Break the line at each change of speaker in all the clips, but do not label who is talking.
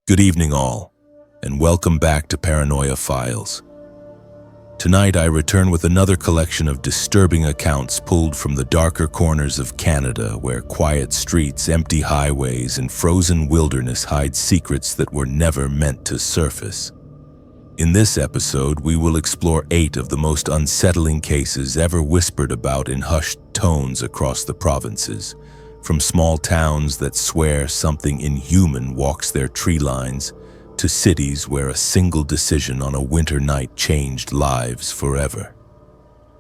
Good evening all, and welcome back to Paranoia Files. Tonight I return with another collection of disturbing accounts pulled from the darker corners of Canada, where quiet streets, empty highways, and frozen wilderness hide secrets that were never meant to surface. In this episode, we will explore 8 of the most unsettling cases ever whispered about in hushed tones across the provinces. From small towns that swear something inhuman walks their tree lines, to cities where a single decision on a winter night changed lives forever.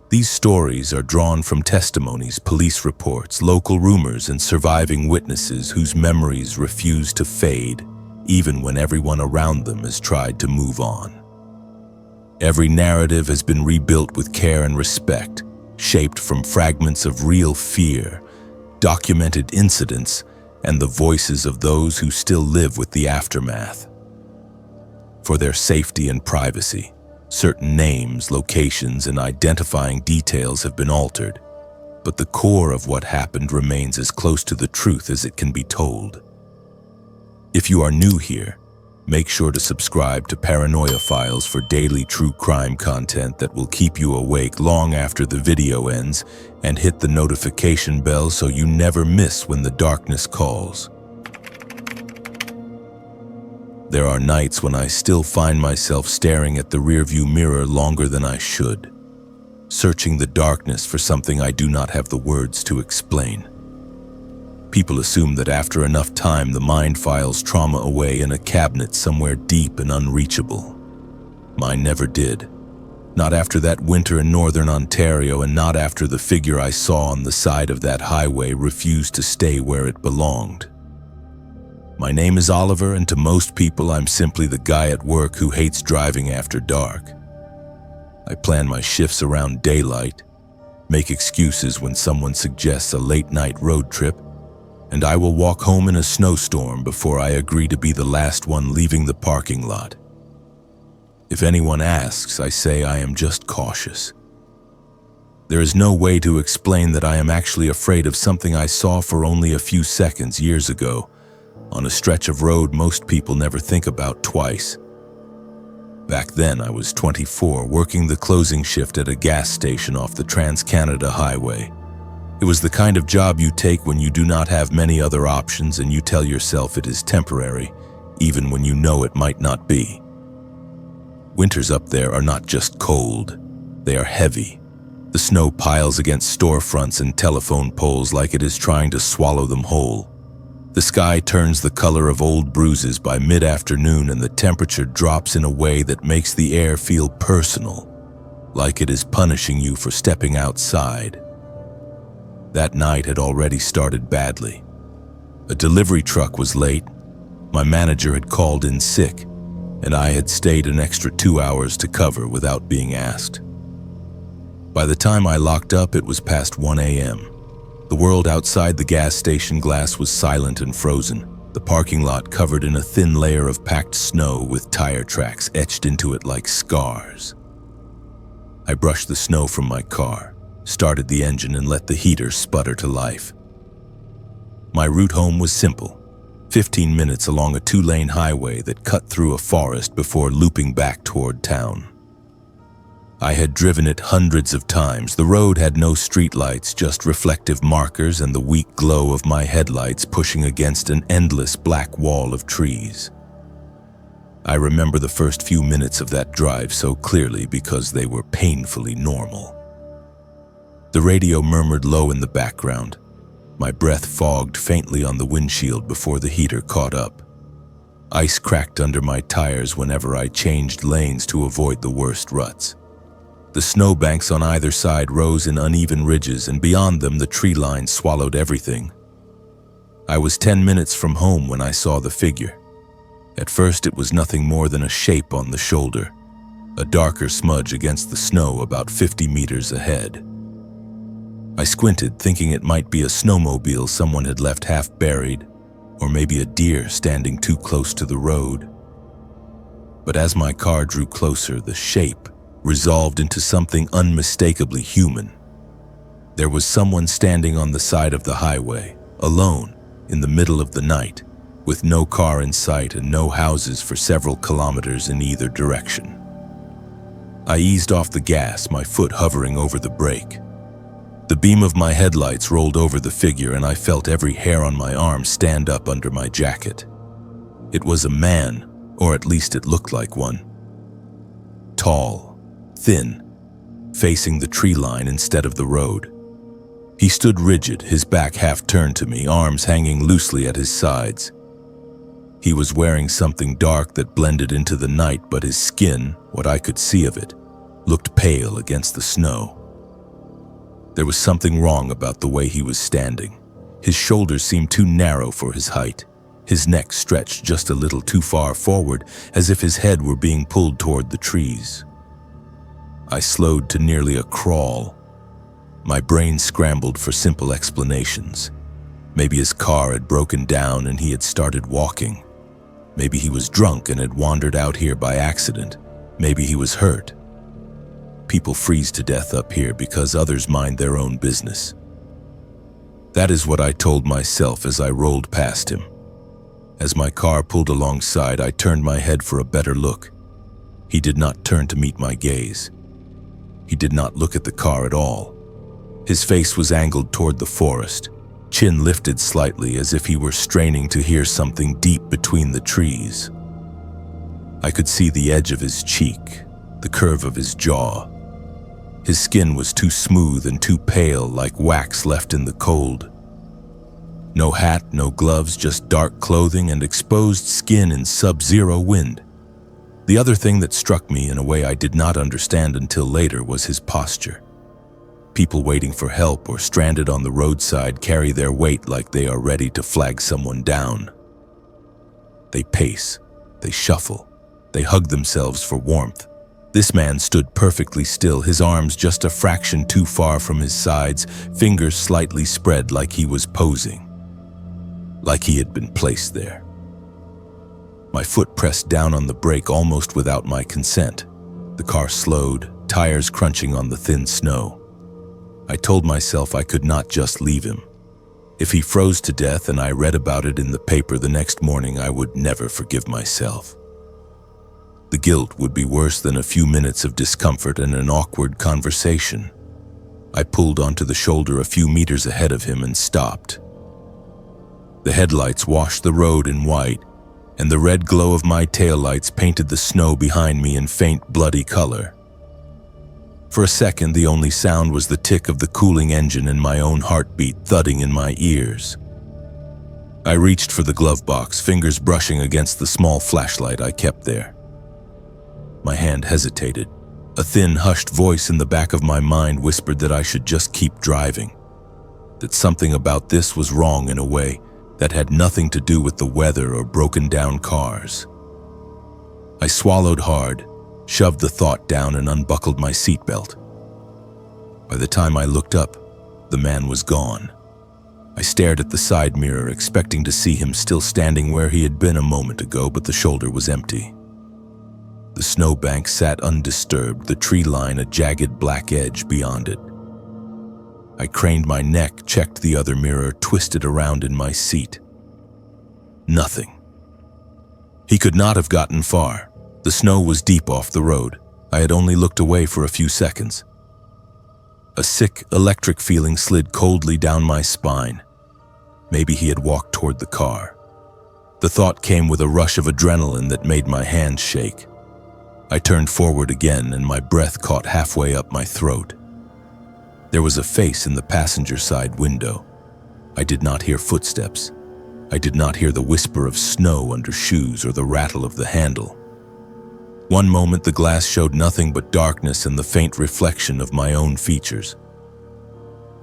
These stories are drawn from testimonies, police reports, local rumors, and surviving witnesses whose memories refuse to fade, even when everyone around them has tried to move on. Every narrative has been rebuilt with care and respect, shaped from fragments of real fear, documented incidents, and the voices of those who still live with the aftermath. For their safety and privacy, certain names, locations, and identifying details have been altered, but the core of what happened remains as close to the truth as it can be told. If you are new here, make sure to subscribe to Paranoia Files for daily true crime content that will keep you awake long after the video ends, and hit the notification bell so you never miss when the darkness calls. There are nights when I still find myself staring at the rearview mirror longer than I should, searching the darkness for something I do not have the words to explain. People assume that after enough time, the mind files trauma away in a cabinet somewhere deep and unreachable. Mine never did. Not after that winter in northern Ontario, and not after the figure I saw on the side of that highway refused to stay where it belonged. My name is Oliver, and to most people, I'm simply the guy at work who hates driving after dark. I plan my shifts around daylight, make excuses when someone suggests a late-night road trip, and I will walk home in a snowstorm before I agree to be the last one leaving the parking lot. If anyone asks, I say I am just cautious. There is no way to explain that I am actually afraid of something I saw for only a few seconds years ago, on a stretch of road most people never think about twice. Back then, I was 24, working the closing shift at a gas station off the Trans-Canada Highway. It was the kind of job you take when you do not have many other options and you tell yourself it is temporary, even when you know it might not be. Winters up there are not just cold, they are heavy. The snow piles against storefronts and telephone poles like it is trying to swallow them whole. The sky turns the color of old bruises by mid-afternoon, and the temperature drops in a way that makes the air feel personal, like it is punishing you for stepping outside. That night had already started badly. A delivery truck was late, my manager had called in sick, and I had stayed an extra 2 hours to cover without being asked. By the time I locked up, it was past 1 a.m. The world outside the gas station glass was silent and frozen, the parking lot covered in a thin layer of packed snow with tire tracks etched into it like scars. I brushed the snow from my car, started the engine, and let the heater sputter to life. My route home was simple, 15 minutes along a 2-lane highway that cut through a forest before looping back toward town. I had driven it hundreds of times. The road had no streetlights, just reflective markers and the weak glow of my headlights pushing against an endless black wall of trees. I remember the first few minutes of that drive so clearly because they were painfully normal. The radio murmured low in the background. My breath fogged faintly on the windshield before the heater caught up. Ice cracked under my tires whenever I changed lanes to avoid the worst ruts. The snowbanks on either side rose in uneven ridges, and beyond them the tree line swallowed everything. I was 10 minutes from home when I saw the figure. At first, it was nothing more than a shape on the shoulder, a darker smudge against the snow about 50 meters ahead. I squinted, thinking it might be a snowmobile someone had left half buried, or maybe a deer standing too close to the road. But as my car drew closer, the shape resolved into something unmistakably human. There was someone standing on the side of the highway, alone, in the middle of the night, with no car in sight and no houses for several kilometers in either direction. I eased off the gas, my foot hovering over the brake. The beam of my headlights rolled over the figure, and I felt every hair on my arm stand up under my jacket. It was a man, or at least it looked like one. Tall, thin, facing the tree line instead of the road. He stood rigid, his back half turned to me, arms hanging loosely at his sides. He was wearing something dark that blended into the night, but his skin, what I could see of it, looked pale against the snow. There was something wrong about the way he was standing. His shoulders seemed too narrow for his height. His neck stretched just a little too far forward, as if his head were being pulled toward the trees. I slowed to nearly a crawl. My brain scrambled for simple explanations. Maybe his car had broken down and he had started walking. Maybe he was drunk and had wandered out here by accident. Maybe he was hurt. People freeze to death up here because others mind their own business. That is what I told myself as I rolled past him. As my car pulled alongside, I turned my head for a better look. He did not turn to meet my gaze. He did not look at the car at all. His face was angled toward the forest, chin lifted slightly as if he were straining to hear something deep between the trees. I could see the edge of his cheek, the curve of his jaw. His skin was too smooth and too pale, like wax left in the cold. No hat, no gloves, just dark clothing and exposed skin in sub-zero wind. The other thing that struck me in a way I did not understand until later was his posture. People waiting for help or stranded on the roadside carry their weight like they are ready to flag someone down. They pace, they shuffle, they hug themselves for warmth. This man stood perfectly still, his arms just a fraction too far from his sides, fingers slightly spread like he was posing, like he had been placed there. My foot pressed down on the brake almost without my consent. The car slowed, tires crunching on the thin snow. I told myself I could not just leave him. If he froze to death and I read about it in the paper the next morning, I would never forgive myself. The guilt would be worse than a few minutes of discomfort and an awkward conversation. I pulled onto the shoulder a few meters ahead of him and stopped. The headlights washed the road in white, and the red glow of my taillights painted the snow behind me in faint, bloody color. For a second, the only sound was the tick of the cooling engine and my own heartbeat thudding in my ears. I reached for the glove box, fingers brushing against the small flashlight I kept there. My hand hesitated. A thin, hushed voice in the back of my mind whispered that I should just keep driving, that something about this was wrong in a way that had nothing to do with the weather or broken-down cars. I swallowed hard, shoved the thought down, and unbuckled my seatbelt. By the time I looked up, the man was gone. I stared at the side mirror, expecting to see him still standing where he had been a moment ago, but the shoulder was empty. The snowbank sat undisturbed, the tree line a jagged black edge beyond it. I craned my neck, checked the other mirror, twisted around in my seat. Nothing. He could not have gotten far. The snow was deep off the road. I had only looked away for a few seconds. A sick, electric feeling slid coldly down my spine. Maybe he had walked toward the car. The thought came with a rush of adrenaline that made my hands shake. I turned forward again, and my breath caught halfway up my throat. There was a face in the passenger side window. I did not hear footsteps. I did not hear the whisper of snow under shoes or the rattle of the handle. One moment the glass showed nothing but darkness and the faint reflection of my own features.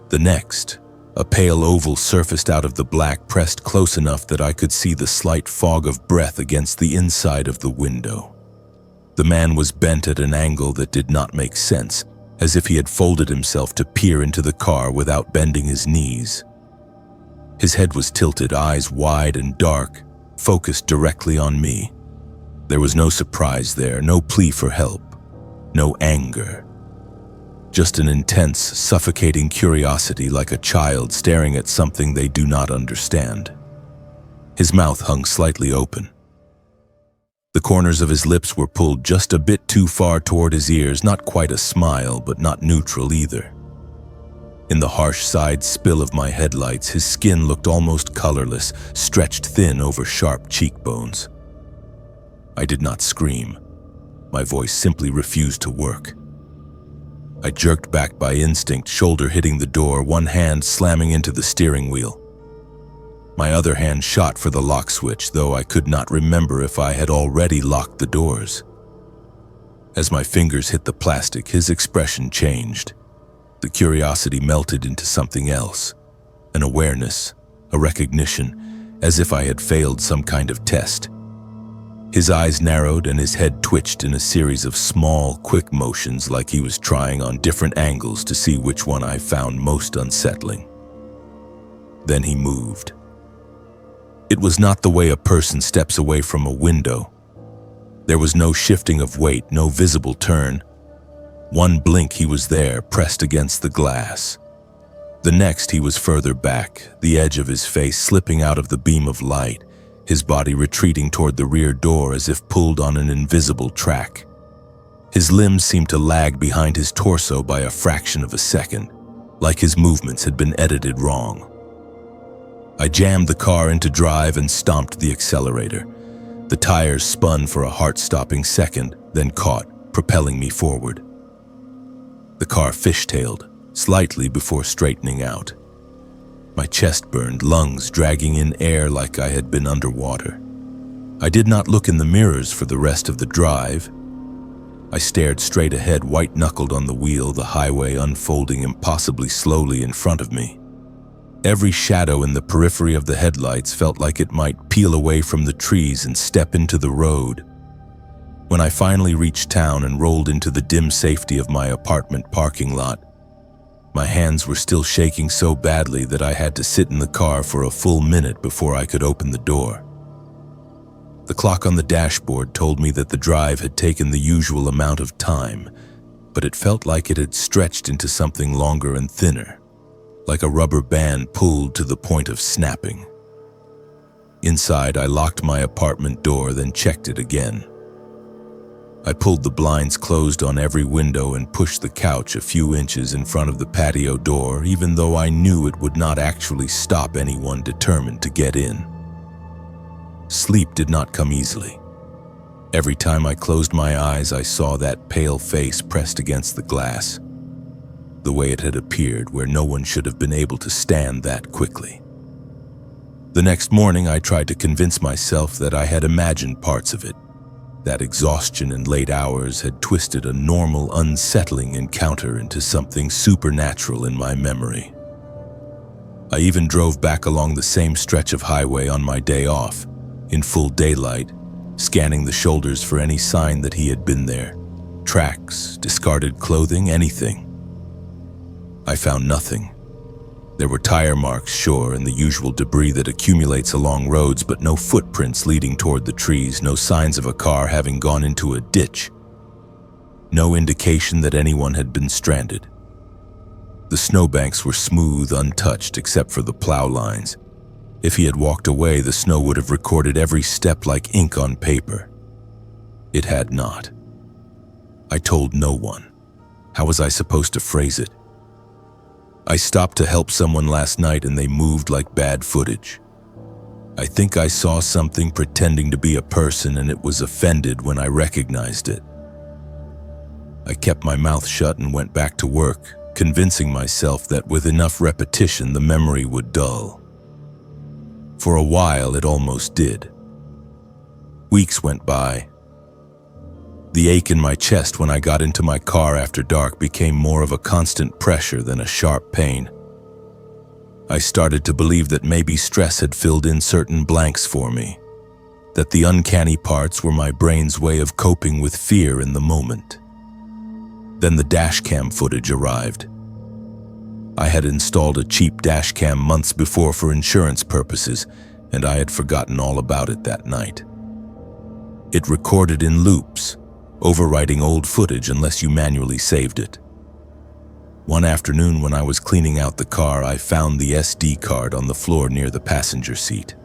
The next, a pale oval surfaced out of the black, pressed close enough that I could see the slight fog of breath against the inside of the window. The man was bent at an angle that did not make sense, as if he had folded himself to peer into the car without bending his knees. His head was tilted, eyes wide and dark, focused directly on me. There was no surprise there, no plea for help, no anger. Just an intense, suffocating curiosity, like a child staring at something they do not understand. His mouth hung slightly open. The corners of his lips were pulled just a bit too far toward his ears, not quite a smile, but not neutral either. In the harsh side spill of my headlights, his skin looked almost colorless, stretched thin over sharp cheekbones. I did not scream. My voice simply refused to work. I jerked back by instinct, shoulder hitting the door, one hand slamming into the steering wheel. My other hand shot for the lock switch, though I could not remember if I had already locked the doors. As my fingers hit the plastic, his expression changed. The curiosity melted into something else, an awareness, a recognition, as if I had failed some kind of test. His eyes narrowed and his head twitched in a series of small, quick motions, like he was trying on different angles to see which one I found most unsettling. Then he moved. It was not the way a person steps away from a window. There was no shifting of weight, no visible turn. One blink he was there, pressed against the glass. The next he was further back, the edge of his face slipping out of the beam of light, his body retreating toward the rear door as if pulled on an invisible track. His limbs seemed to lag behind his torso by a fraction of a second, like his movements had been edited wrong. I jammed the car into drive and stomped the accelerator. The tires spun for a heart-stopping second, then caught, propelling me forward. The car fishtailed, slightly before straightening out. My chest burned, lungs dragging in air like I had been underwater. I did not look in the mirrors for the rest of the drive. I stared straight ahead, white-knuckled on the wheel, the highway unfolding impossibly slowly in front of me. Every shadow in the periphery of the headlights felt like it might peel away from the trees and step into the road. When I finally reached town and rolled into the dim safety of my apartment parking lot, my hands were still shaking so badly that I had to sit in the car for a full minute before I could open the door. The clock on the dashboard told me that the drive had taken the usual amount of time, but it felt like it had stretched into something longer and thinner, like a rubber band pulled to the point of snapping. Inside, I locked my apartment door, then checked it again. I pulled the blinds closed on every window and pushed the couch a few inches in front of the patio door, even though I knew it would not actually stop anyone determined to get in. Sleep did not come easily. Every time I closed my eyes, I saw that pale face pressed against the glass, the way it had appeared, where no one should have been able to stand that quickly. The next morning, I tried to convince myself that I had imagined parts of it, that exhaustion and late hours had twisted a normal, unsettling encounter into something supernatural in my memory. I even drove back along the same stretch of highway on my day off, in full daylight, scanning the shoulders for any sign that he had been there. Tracks, discarded clothing, anything. I found nothing. There were tire marks, sure, and the usual debris that accumulates along roads, but no footprints leading toward the trees, no signs of a car having gone into a ditch. No indication that anyone had been stranded. The snowbanks were smooth, untouched, except for the plow lines. If he had walked away, the snow would have recorded every step like ink on paper. It had not. I told no one. How was I supposed to phrase it? I stopped to help someone last night and they moved like bad footage. I think I saw something pretending to be a person and it was offended when I recognized it. I kept my mouth shut and went back to work, convincing myself that with enough repetition the memory would dull. For a while it almost did. Weeks went by. The ache in my chest when I got into my car after dark became more of a constant pressure than a sharp pain. I started to believe that maybe stress had filled in certain blanks for me, that the uncanny parts were my brain's way of coping with fear in the moment. Then the dashcam footage arrived. I had installed a cheap dashcam months before for insurance purposes, and I had forgotten all about it that night. It recorded in loops, overwriting old footage unless you manually saved it. One afternoon when I was cleaning out the car, I found the SD card on the floor near the passenger seat.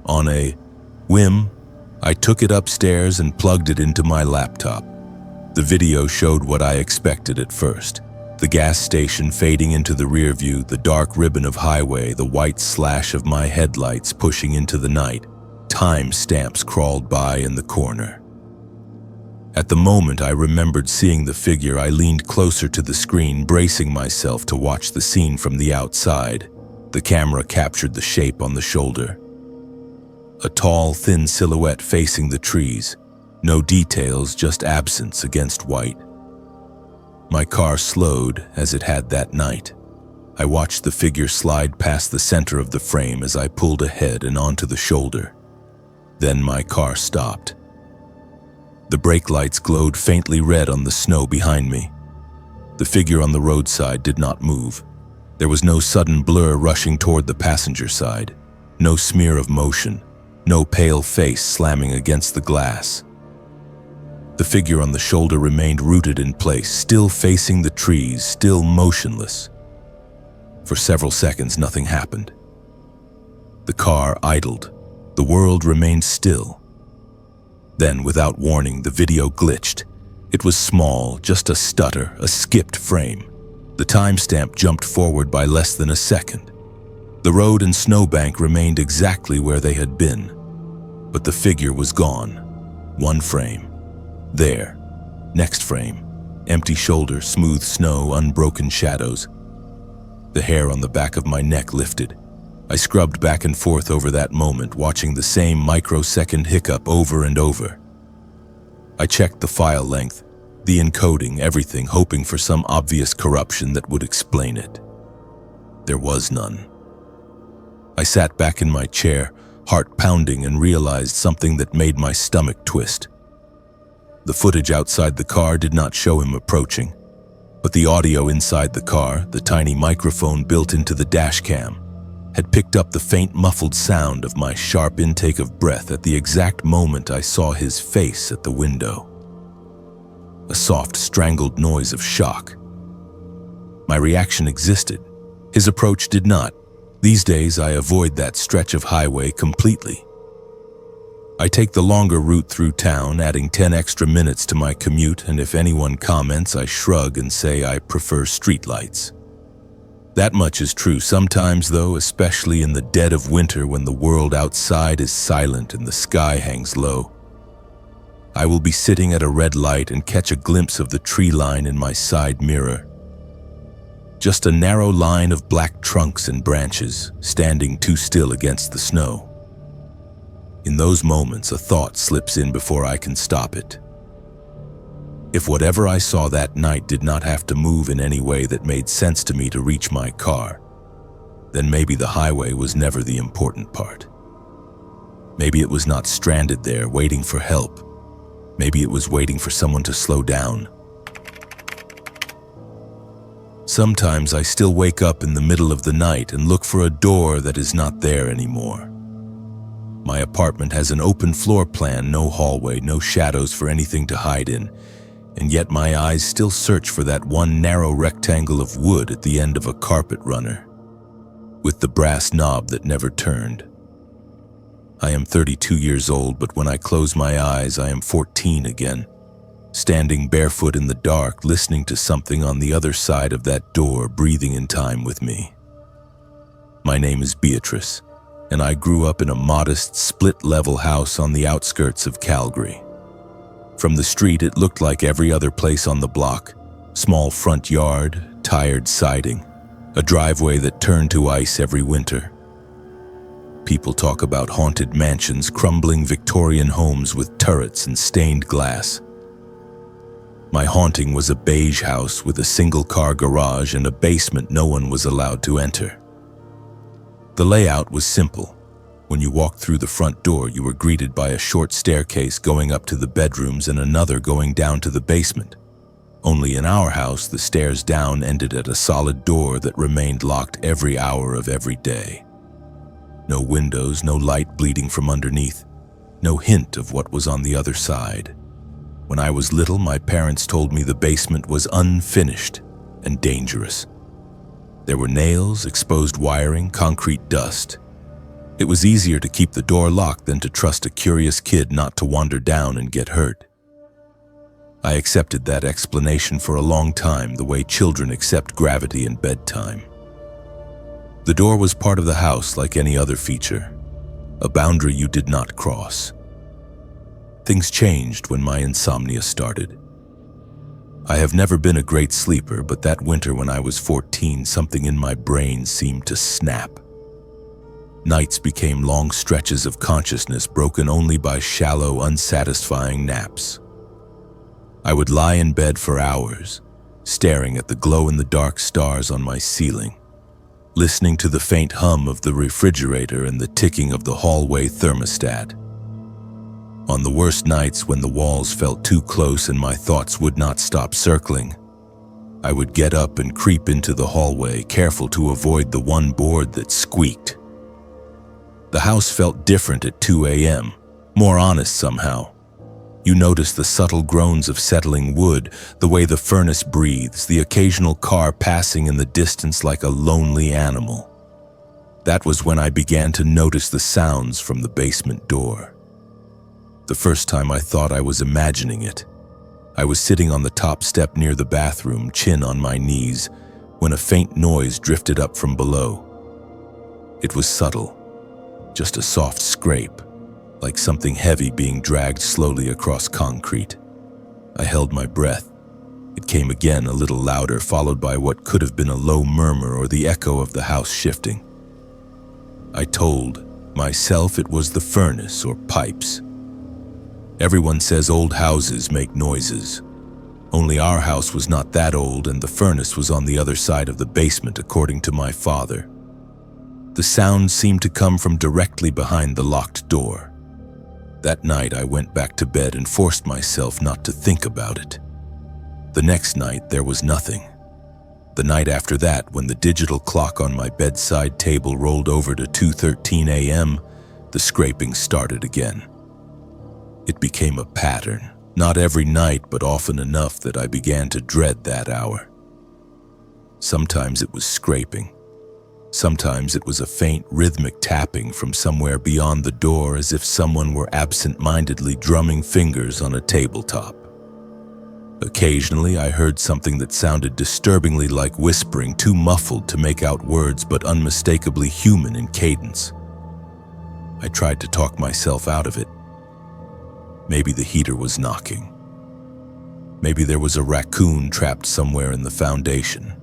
On a whim, I took it upstairs and plugged it into my laptop. The video showed what I expected at first. The gas station fading into the rear view, the dark ribbon of highway, the white slash of my headlights pushing into the night. Time stamps crawled by in the corner. At the moment I remembered seeing the figure, I leaned closer to the screen, bracing myself to watch the scene from the outside. The camera captured the shape on the shoulder. A tall, thin silhouette facing the trees. No details, just absence against white. My car slowed as it had that night. I watched the figure slide past the center of the frame as I pulled ahead and onto the shoulder. Then my car stopped. The brake lights glowed faintly red on the snow behind me. The figure on the roadside did not move. There was no sudden blur rushing toward the passenger side. No smear of motion. No pale face slamming against the glass. The figure on the shoulder remained rooted in place, still facing the trees, still motionless. For several seconds, nothing happened. The car idled. The world remained still. Then, without warning, the video glitched. It was small, just a stutter, a skipped frame. The timestamp jumped forward by less than a second. The road and snowbank remained exactly where they had been. But the figure was gone. One frame. There. Next frame. Empty shoulder, smooth snow, unbroken shadows. The hair on the back of my neck lifted. I scrubbed back and forth over that moment, watching the same microsecond hiccup over and over. I checked the file length, the encoding, everything, hoping for some obvious corruption that would explain it. There was none. I sat back in my chair, heart pounding, and realized something that made my stomach twist. The footage outside the car did not show him approaching, but the audio inside the car, the tiny microphone built into the dash cam, had picked up the faint muffled sound of my sharp intake of breath at the exact moment I saw his face at the window. A soft, strangled noise of shock. My reaction existed. His approach did not. These days, I avoid that stretch of highway completely. I take the longer route through town, adding 10 extra minutes to my commute, and if anyone comments, I shrug and say I prefer streetlights. That much is true. Sometimes, though, especially in the dead of winter when the world outside is silent and the sky hangs low, I will be sitting at a red light and catch a glimpse of the tree line in my side mirror. Just a narrow line of black trunks and branches, standing too still against the snow. In those moments, a thought slips in before I can stop it. If whatever I saw that night did not have to move in any way that made sense to me to reach my car, then maybe the highway was never the important part. Maybe it was not stranded there, waiting for help. Maybe it was waiting for someone to slow down. Sometimes I still wake up in the middle of the night and look for a door that is not there anymore. My apartment has an open floor plan, no hallway, no shadows for anything to hide in, and yet my eyes still search for that one narrow rectangle of wood at the end of a carpet runner, with the brass knob that never turned. I am 32 years old, but when I close my eyes, I am 14 again, standing barefoot in the dark, listening to something on the other side of that door, breathing in time with me. My name is Beatrice, and I grew up in a modest, split-level house on the outskirts of Calgary. From the street, it looked like every other place on the block. Small front yard, tired siding, a driveway that turned to ice every winter. People talk about haunted mansions, crumbling Victorian homes with turrets and stained glass. My haunting was a beige house with a single-car garage and a basement no one was allowed to enter. The layout was simple. When you walked through the front door, you were greeted by a short staircase going up to the bedrooms and another going down to the basement. Only in our house, the stairs down ended at a solid door that remained locked every hour of every day. No windows, no light bleeding from underneath, no hint of what was on the other side. When I was little, my parents told me the basement was unfinished and dangerous. There were nails, exposed wiring, concrete dust. It was easier to keep the door locked than to trust a curious kid not to wander down and get hurt. I accepted that explanation for a long time, the way children accept gravity and bedtime. The door was part of the house like any other feature, a boundary you did not cross. Things changed when my insomnia started. I have never been a great sleeper, but that winter when I was 14, something in my brain seemed to snap. Nights became long stretches of consciousness broken only by shallow, unsatisfying naps. I would lie in bed for hours, staring at the glow-in-the-dark stars on my ceiling, listening to the faint hum of the refrigerator and the ticking of the hallway thermostat. On the worst nights when the walls felt too close and my thoughts would not stop circling, I would get up and creep into the hallway, careful to avoid the one board that squeaked. The house felt different at 2 a.m., more honest somehow. You notice the subtle groans of settling wood, the way the furnace breathes, the occasional car passing in the distance like a lonely animal. That was when I began to notice the sounds from the basement door. The first time I thought I was imagining it. I was sitting on the top step near the bathroom, chin on my knees, when a faint noise drifted up from below. It was subtle, just a soft scrape, like something heavy being dragged slowly across concrete. I held my breath. It came again, a little louder, followed by what could have been a low murmur or the echo of the house shifting. I told myself it was the furnace or pipes. Everyone says old houses make noises. Only our house was not that old, and the furnace was on the other side of the basement, according to my father. The sound seemed to come from directly behind the locked door. That night I went back to bed and forced myself not to think about it. The next night there was nothing. The night after that, when the digital clock on my bedside table rolled over to 2:13 a.m., the scraping started again. It became a pattern, not every night, but often enough that I began to dread that hour. Sometimes it was scraping. Sometimes it was a faint rhythmic tapping from somewhere beyond the door, as if someone were absent-mindedly drumming fingers on a tabletop. Occasionally I heard something that sounded disturbingly like whispering, too muffled to make out words but unmistakably human in cadence. I tried to talk myself out of it. Maybe the heater was knocking. Maybe there was a raccoon trapped somewhere in the foundation.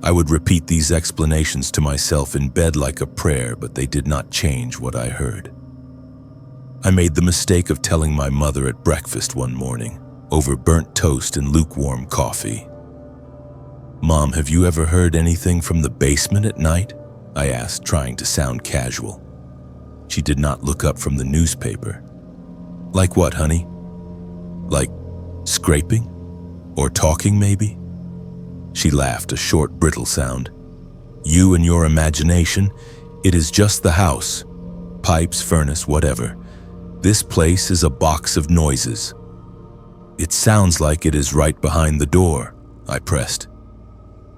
I would repeat these explanations to myself in bed like a prayer, but they did not change what I heard. I made the mistake of telling my mother at breakfast one morning, over burnt toast and lukewarm coffee. "Mom, have you ever heard anything from the basement at night?" I asked, trying to sound casual. She did not look up from the newspaper. "Like what, honey? Like scraping? Or talking, maybe?" She laughed, a short, brittle sound. "You and your imagination, it is just the house. Pipes, furnace, whatever. This place is a box of noises." "It sounds like it is right behind the door," I pressed.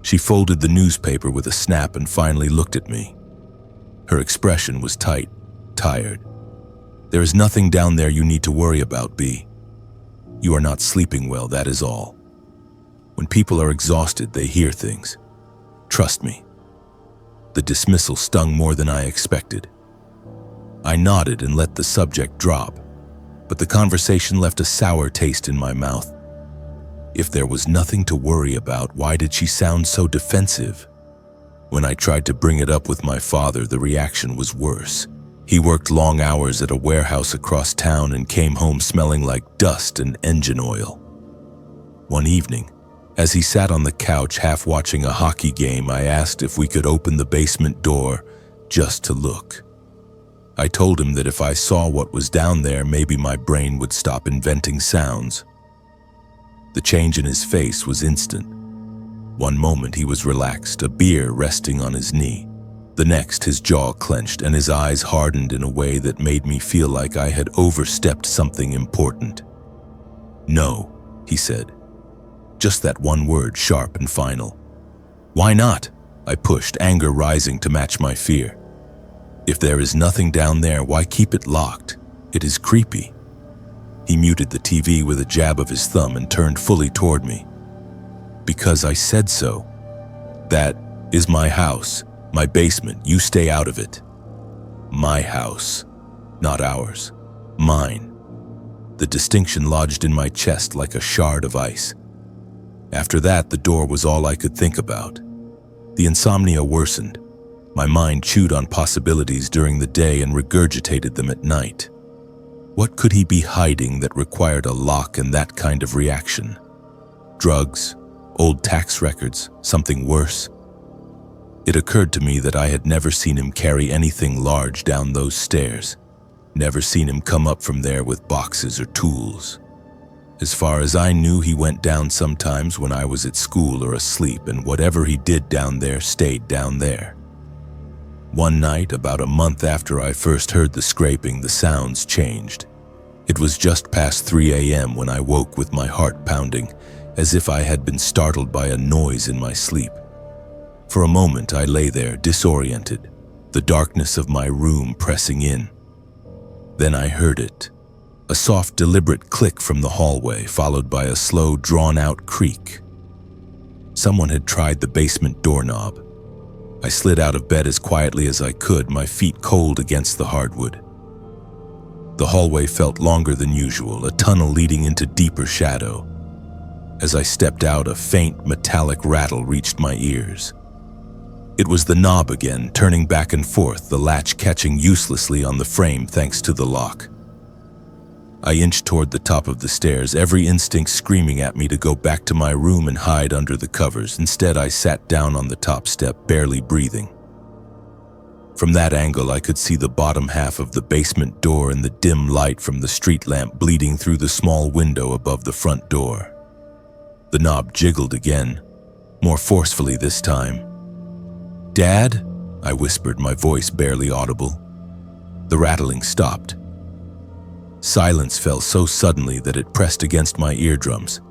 She folded the newspaper with a snap and finally looked at me. Her expression was tight, tired. "There is nothing down there you need to worry about, B. You are not sleeping well, that is all. When people are exhausted, they hear things. Trust me." The dismissal stung more than I expected. I nodded and let the subject drop, but the conversation left a sour taste in my mouth. If there was nothing to worry about, why did she sound so defensive? When I tried to bring it up with my father, the reaction was worse. He worked long hours at a warehouse across town and came home smelling like dust and engine oil. One evening, as he sat on the couch half watching a hockey game, I asked if we could open the basement door just to look. I told him that if I saw what was down there, maybe my brain would stop inventing sounds. The change in his face was instant. One moment he was relaxed, a beer resting on his knee. The next, his jaw clenched and his eyes hardened in a way that made me feel like I had overstepped something important. "No," he said. Just that one word, sharp and final. "Why not?" I pushed, anger rising to match my fear. If there is nothing down there, why keep it locked? It is creepy." He muted the TV with a jab of his thumb and turned fully toward me. "Because I said so. That is my house, my basement. You stay out of it." My house, not ours. Mine. The distinction lodged in my chest like a shard of ice. After that, the door was all I could think about. The insomnia worsened. My mind chewed on possibilities during the day and regurgitated them at night. What could he be hiding that required a lock and that kind of reaction? Drugs? Old tax records? Something worse? It occurred to me that I had never seen him carry anything large down those stairs. Never seen him come up from there with boxes or tools. As far as I knew, he went down sometimes when I was at school or asleep, and whatever he did down there stayed down there. One night, about a month after I first heard the scraping, the sounds changed. It was just past 3 a.m. when I woke with my heart pounding, as if I had been startled by a noise in my sleep. For a moment I lay there, disoriented, the darkness of my room pressing in. Then I heard it. A soft, deliberate click from the hallway, followed by a slow, drawn-out creak. Someone had tried the basement doorknob. I slid out of bed as quietly as I could, my feet cold against the hardwood. The hallway felt longer than usual, a tunnel leading into deeper shadow. As I stepped out, a faint, metallic rattle reached my ears. It was the knob again, turning back and forth, the latch catching uselessly on the frame thanks to the lock. I inched toward the top of the stairs, every instinct screaming at me to go back to my room and hide under the covers. Instead, I sat down on the top step, barely breathing. From that angle, I could see the bottom half of the basement door and the dim light from the street lamp bleeding through the small window above the front door. The knob jiggled again, more forcefully this time. "Dad?" I whispered, my voice barely audible. The rattling stopped. Silence fell so suddenly that it pressed against my eardrums.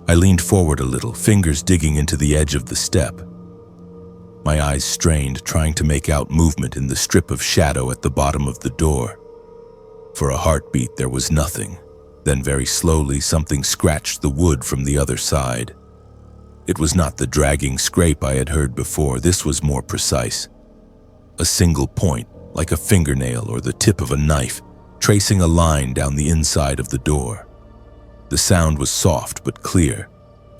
I leaned forward a little, fingers digging into the edge of the step. My eyes strained, trying to make out movement in the strip of shadow at the bottom of the door. For a heartbeat, there was nothing. Then very slowly, something scratched the wood from the other side. It was not the dragging scrape I had heard before. This was more precise. A single point, like a fingernail or the tip of a knife, tracing a line down the inside of the door. The sound was soft but clear,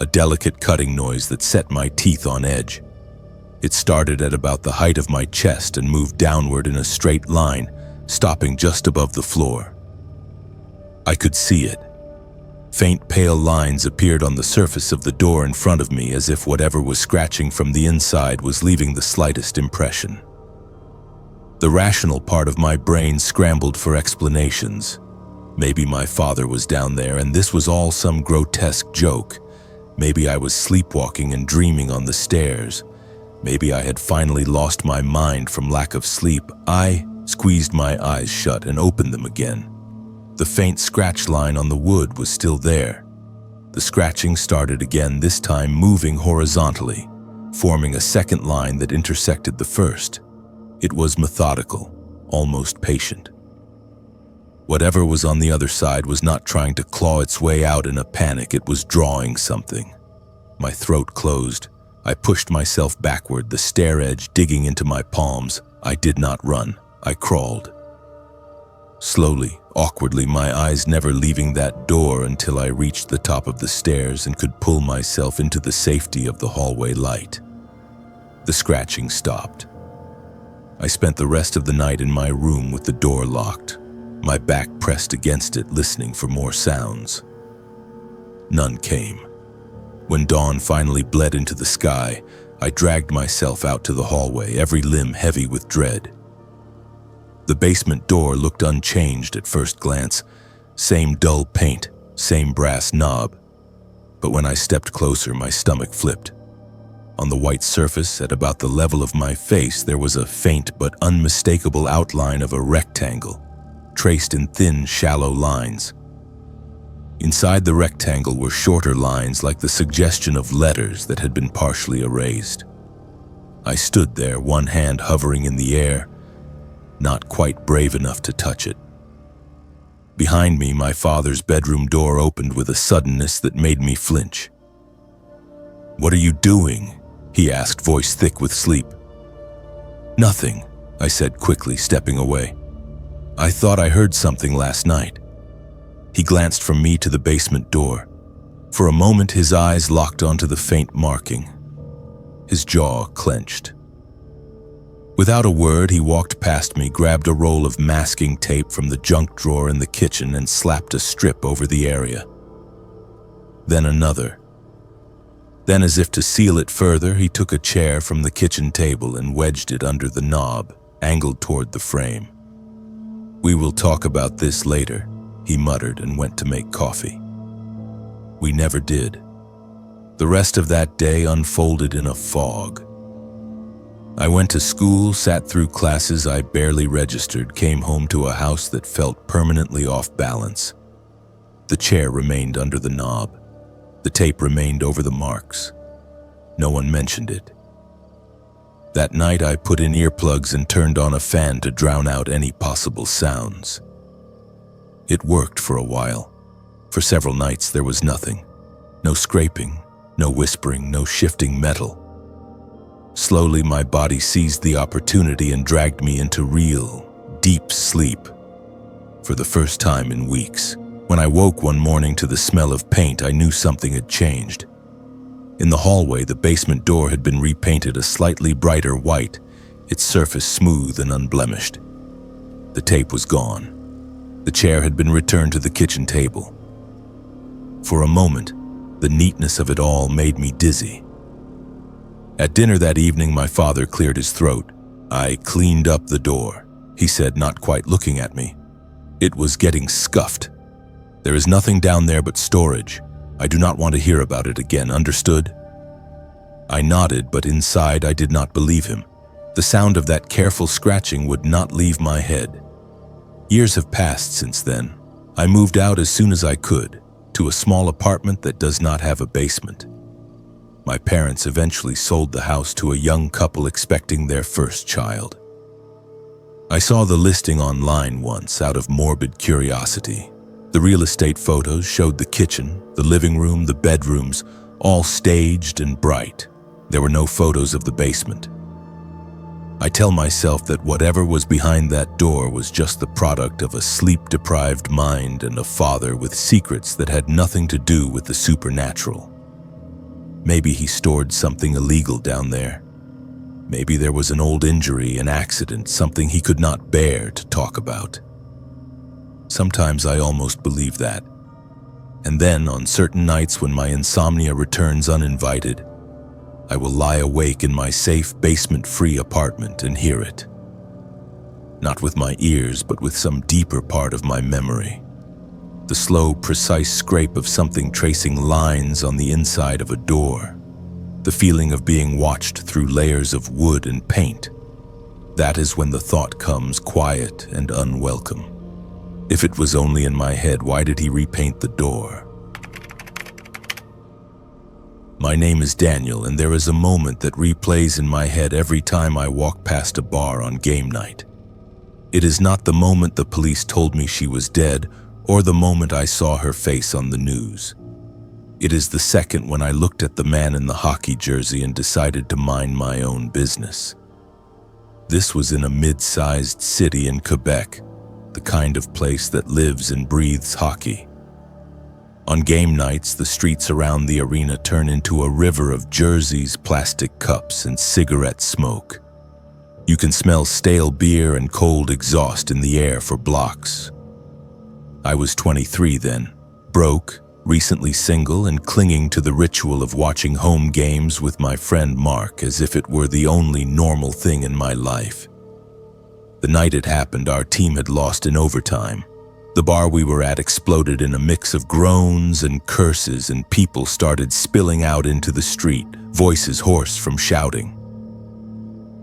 a delicate cutting noise that set my teeth on edge. It started at about the height of my chest and moved downward in a straight line, stopping just above the floor. I could see it. Faint pale lines appeared on the surface of the door in front of me, as if whatever was scratching from the inside was leaving the slightest impression. The rational part of my brain scrambled for explanations. Maybe my father was down there and this was all some grotesque joke. Maybe I was sleepwalking and dreaming on the stairs. Maybe I had finally lost my mind from lack of sleep. I squeezed my eyes shut and opened them again. The faint scratch line on the wood was still there. The scratching started again, this time moving horizontally, forming a second line that intersected the first. It was methodical, almost patient. Whatever was on the other side was not trying to claw its way out in a panic, it was drawing something. My throat closed. I pushed myself backward, the stair edge digging into my palms. I did not run. I crawled. Slowly, awkwardly, my eyes never leaving that door until I reached the top of the stairs and could pull myself into the safety of the hallway light. The scratching stopped. I spent the rest of the night in my room with the door locked, my back pressed against it, listening for more sounds. None came. When dawn finally bled into the sky, I dragged myself out to the hallway, every limb heavy with dread. The basement door looked unchanged at first glance, same dull paint, same brass knob. But when I stepped closer, my stomach flipped. On the white surface, at about the level of my face, there was a faint but unmistakable outline of a rectangle, traced in thin, shallow lines. Inside the rectangle were shorter lines like the suggestion of letters that had been partially erased. I stood there, one hand hovering in the air. not quite brave enough to touch it. Behind me, my father's bedroom door opened with a suddenness that made me flinch. "What are you doing?" he asked, voice thick with sleep. "Nothing," I said quickly, stepping away. "I thought I heard something last night." He glanced from me to the basement door. For a moment, his eyes locked onto the faint marking. His jaw clenched. Without a word, he walked past me, grabbed a roll of masking tape from the junk drawer in the kitchen and slapped a strip over the area. Then another. Then, as if to seal it further, he took a chair from the kitchen table and wedged it under the knob, angled toward the frame. "We will talk about this later," he muttered and went to make coffee. We never did. The rest of that day unfolded in a fog. I went to school, sat through classes I barely registered, came home to a house that felt permanently off balance. The chair remained under the knob. The tape remained over the marks. No one mentioned it. That night I put in earplugs and turned on a fan to drown out any possible sounds. It worked for a while. For several nights there was nothing. No scraping, no whispering, no shifting metal. Slowly my body seized the opportunity and dragged me into real, deep sleep. For the first time in weeks, when I woke one morning to the smell of paint, I knew something had changed. In the hallway, the basement door had been repainted a slightly brighter white, its surface smooth and unblemished. The tape was gone. The chair had been returned to the kitchen table. For a moment, the neatness of it all made me dizzy. At dinner that evening, my father cleared his throat. "I cleaned up the door," he said, not quite looking at me. "It was getting scuffed. There is nothing down there but storage. I do not want to hear about it again, understood?" I nodded, but inside I did not believe him. The sound of that careful scratching would not leave my head. Years have passed since then. I moved out as soon as I could, to a small apartment that does not have a basement. My parents eventually sold the house to a young couple expecting their first child. I saw the listing online once out of morbid curiosity. The real estate photos showed the kitchen, the living room, the bedrooms, all staged and bright. There were no photos of the basement. I tell myself that whatever was behind that door was just the product of a sleep-deprived mind and a father with secrets that had nothing to do with the supernatural. Maybe he stored something illegal down there. Maybe there was an old injury, an accident, something he could not bear to talk about. Sometimes I almost believe that. And then, on certain nights when my insomnia returns uninvited, I will lie awake in my safe, basement-free apartment and hear it. Not with my ears, but with some deeper part of my memory. The slow, precise scrape of something tracing lines on the inside of a door. The feeling of being watched through layers of wood and paint. That is when the thought comes, quiet and unwelcome. If it was only in my head, why did he repaint the door? My name is Daniel, and there is a moment that replays in my head every time I walk past a bar on game night. It is not the moment the police told me she was dead, or the moment I saw her face on the news. It is the second when I looked at the man in the hockey jersey and decided to mind my own business. This was in a mid-sized city in Quebec, the kind of place that lives and breathes hockey. On game nights, the streets around the arena turn into a river of jerseys, plastic cups, and cigarette smoke. You can smell stale beer and cold exhaust in the air for blocks. I was 23 then, broke, recently single, and clinging to the ritual of watching home games with my friend Mark as if it were the only normal thing in my life. The night it happened, our team had lost in overtime. The bar we were at exploded in a mix of groans and curses, and people started spilling out into the street, voices hoarse from shouting.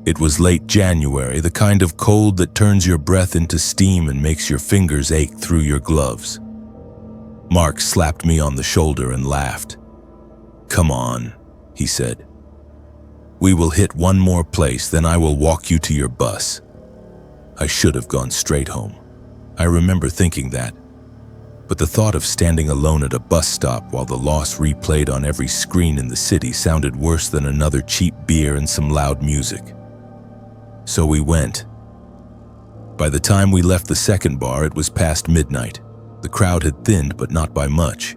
It was late January, the kind of cold that turns your breath into steam and makes your fingers ache through your gloves. Mark slapped me on the shoulder and laughed. "Come on," he said. "We will hit one more place, then I will walk you to your bus." I should have gone straight home. I remember thinking that. But the thought of standing alone at a bus stop while the loss replayed on every screen in the city sounded worse than another cheap beer and some loud music. So we went. By the time we left the second bar, it was past midnight. The crowd had thinned, but not by much.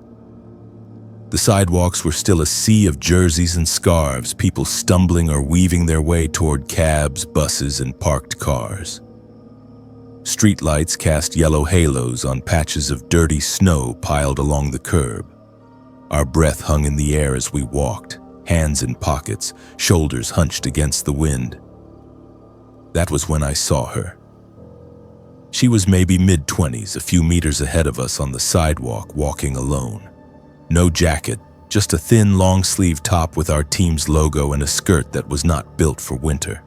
The sidewalks were still a sea of jerseys and scarves, people stumbling or weaving their way toward cabs, buses, and parked cars. Streetlights cast yellow halos on patches of dirty snow piled along the curb. Our breath hung in the air as we walked, hands in pockets, shoulders hunched against the wind. That was when I saw her. She was maybe mid-20s, a few meters ahead of us on the sidewalk, walking alone. No jacket, just a thin, long-sleeved top with our team's logo and a skirt that was not built for winter.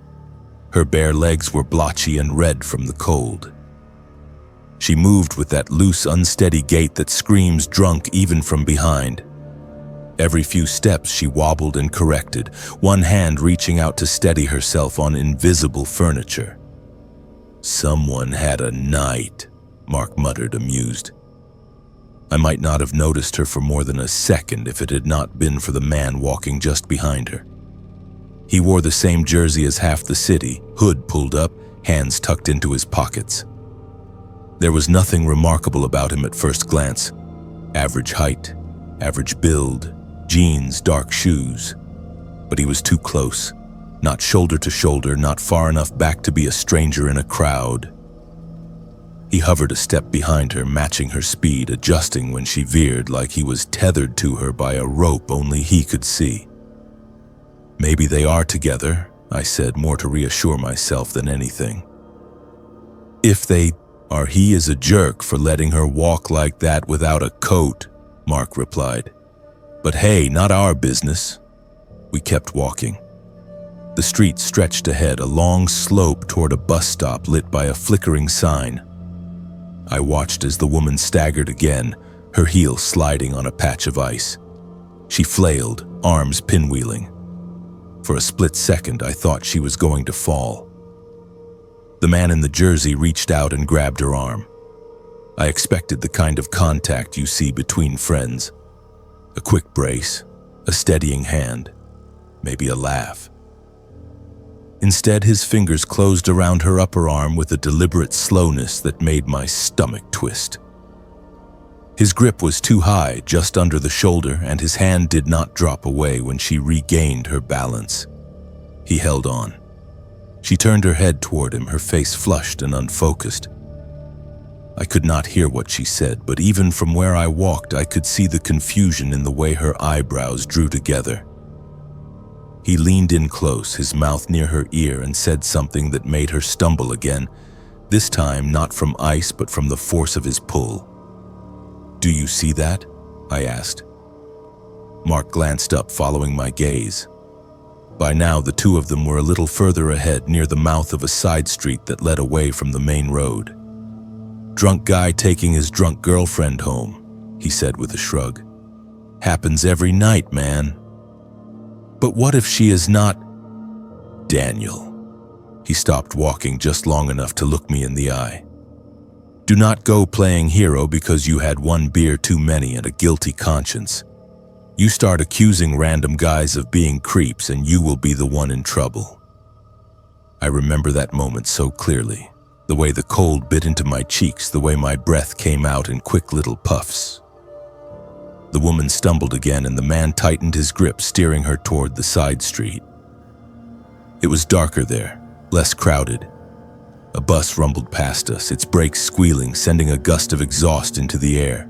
Her bare legs were blotchy and red from the cold. She moved with that loose, unsteady gait that screams drunk even from behind. Every few steps she wobbled and corrected, one hand reaching out to steady herself on invisible furniture. "Someone had a night," Mark muttered, amused. I might not have noticed her for more than a second if it had not been for the man walking just behind her. He wore the same jersey as half the city, hood pulled up, hands tucked into his pockets. There was nothing remarkable about him at first glance. Average height, average build, jeans, dark shoes. But he was too close, not shoulder to shoulder, not far enough back to be a stranger in a crowd. He hovered a step behind her, matching her speed, adjusting when she veered like he was tethered to her by a rope only he could see. "Maybe they are together," I said, more to reassure myself than anything. "If they are, he is a jerk for letting her walk like that without a coat," Mark replied. "But hey, not our business." We kept walking. The street stretched ahead, a long slope toward a bus stop lit by a flickering sign. I watched as the woman staggered again, her heel sliding on a patch of ice. She flailed, arms pinwheeling. For a split second, I thought she was going to fall. The man in the jersey reached out and grabbed her arm. I expected the kind of contact you see between friends. A quick brace, a steadying hand, maybe a laugh. Instead, his fingers closed around her upper arm with a deliberate slowness that made my stomach twist. His grip was too high, just under the shoulder, and his hand did not drop away when she regained her balance. He held on. She turned her head toward him, her face flushed and unfocused. I could not hear what she said, but even from where I walked, I could see the confusion in the way her eyebrows drew together. He leaned in close, his mouth near her ear, and said something that made her stumble again, this time not from ice but from the force of his pull. "Do you see that?" I asked. Mark glanced up, following my gaze. By now, the two of them were a little further ahead, near the mouth of a side street that led away from the main road. "Drunk guy taking his drunk girlfriend home," he said with a shrug. "Happens every night, man." "But what if she is not Daniel?" He stopped walking just long enough to look me in the eye. "Do not go playing hero because you had one beer too many and a guilty conscience. You start accusing random guys of being creeps and you will be the one in trouble." I remember that moment so clearly, the way the cold bit into my cheeks, the way my breath came out in quick little puffs. The woman stumbled again and the man tightened his grip, steering her toward the side street. It was darker there, less crowded. A bus rumbled past us, its brakes squealing, sending a gust of exhaust into the air.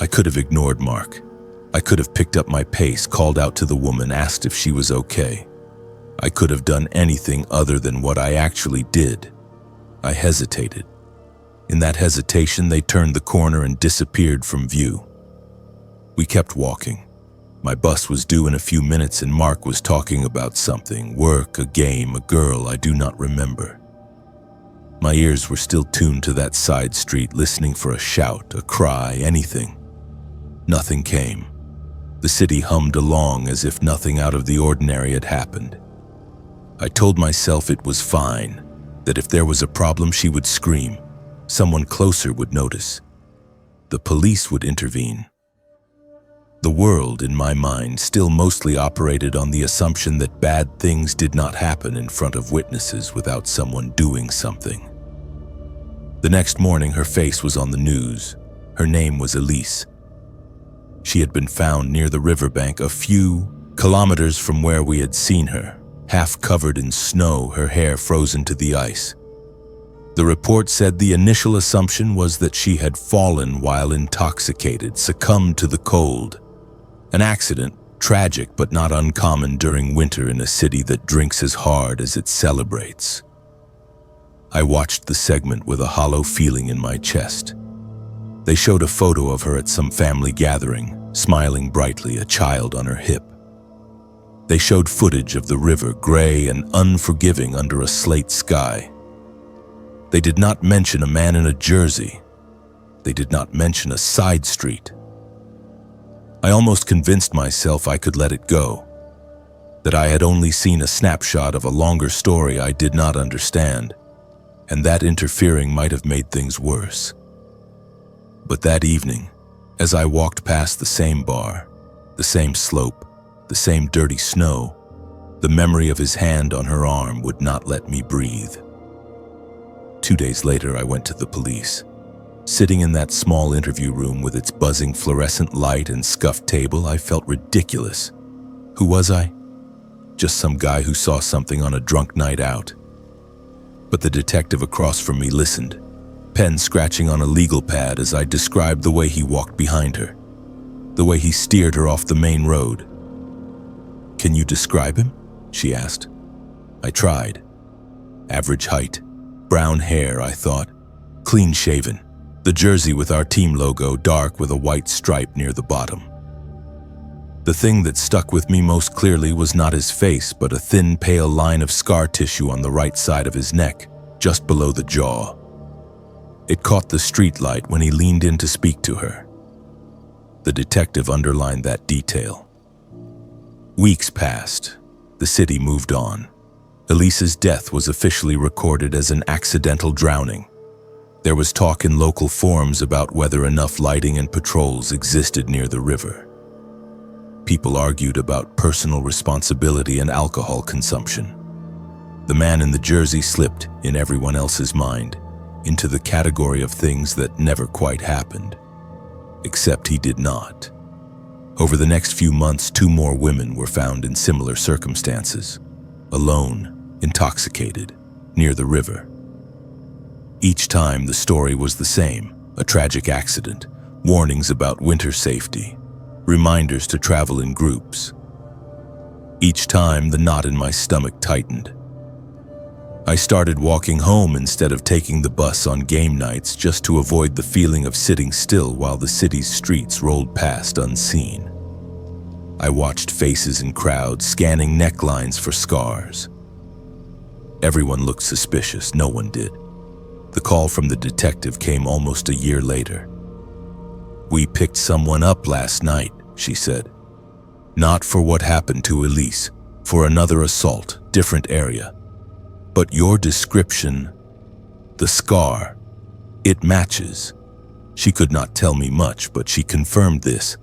I could have ignored Mark. I could have picked up my pace, called out to the woman, asked if she was okay. I could have done anything other than what I actually did. I hesitated. In that hesitation, they turned the corner and disappeared from view. We kept walking. My bus was due in a few minutes and Mark was talking about something, work, a game, a girl, I do not remember. My ears were still tuned to that side street, listening for a shout, a cry, anything. Nothing came. The city hummed along as if nothing out of the ordinary had happened. I told myself it was fine, that if there was a problem, she would scream. Someone closer would notice. The police would intervene. The world, in my mind, still mostly operated on the assumption that bad things did not happen in front of witnesses without someone doing something. The next morning, her face was on the news. Her name was Elise. She had been found near the riverbank a few kilometers from where we had seen her, half covered in snow, her hair frozen to the ice. The report said the initial assumption was that she had fallen while intoxicated, succumbed to the cold. An accident, tragic but not uncommon during winter in a city that drinks as hard as it celebrates. I watched the segment with a hollow feeling in my chest. They showed a photo of her at some family gathering, smiling brightly, a child on her hip. They showed footage of the river, gray and unforgiving under a slate sky. They did not mention a man in a jersey. They did not mention a side street. I almost convinced myself I could let it go, that I had only seen a snapshot of a longer story I did not understand, and that interfering might have made things worse. But that evening, as I walked past the same bar, the same slope, the same dirty snow, the memory of his hand on her arm would not let me breathe. 2 days later, I went to the police. Sitting in that small interview room with its buzzing fluorescent light and scuffed table, I felt ridiculous. Who was I? Just some guy who saw something on a drunk night out. But the detective across from me listened, pen scratching on a legal pad as I described the way he walked behind her, the way he steered her off the main road. "Can you describe him?" she asked. I tried. Average height, brown hair, I thought, clean shaven, the jersey with our team logo dark with a white stripe near the bottom. The thing that stuck with me most clearly was not his face, but a thin, pale line of scar tissue on the right side of his neck, just below the jaw. It caught the street light when he leaned in to speak to her. The detective underlined that detail. Weeks passed. The city moved on. Elise's death was officially recorded as an accidental drowning. There was talk in local forums about whether enough lighting and patrols existed near the river. People argued about personal responsibility and alcohol consumption. The man in the jersey slipped, in everyone else's mind, into the category of things that never quite happened. Except he did not. Over the next few months, 2 more women were found in similar circumstances, alone, intoxicated, near the river. Each time the story was the same, a tragic accident, warnings about winter safety, reminders to travel in groups. Each time the knot in my stomach tightened. I started walking home instead of taking the bus on game nights just to avoid the feeling of sitting still while the city's streets rolled past unseen. I watched faces in crowds, scanning necklines for scars. Everyone looked suspicious, no one did. The call from the detective came almost a year later. "We picked someone up last night," she said. "Not for what happened to Elise, for another assault, different area. But your description, the scar, it matches." She could not tell me much, but she confirmed this.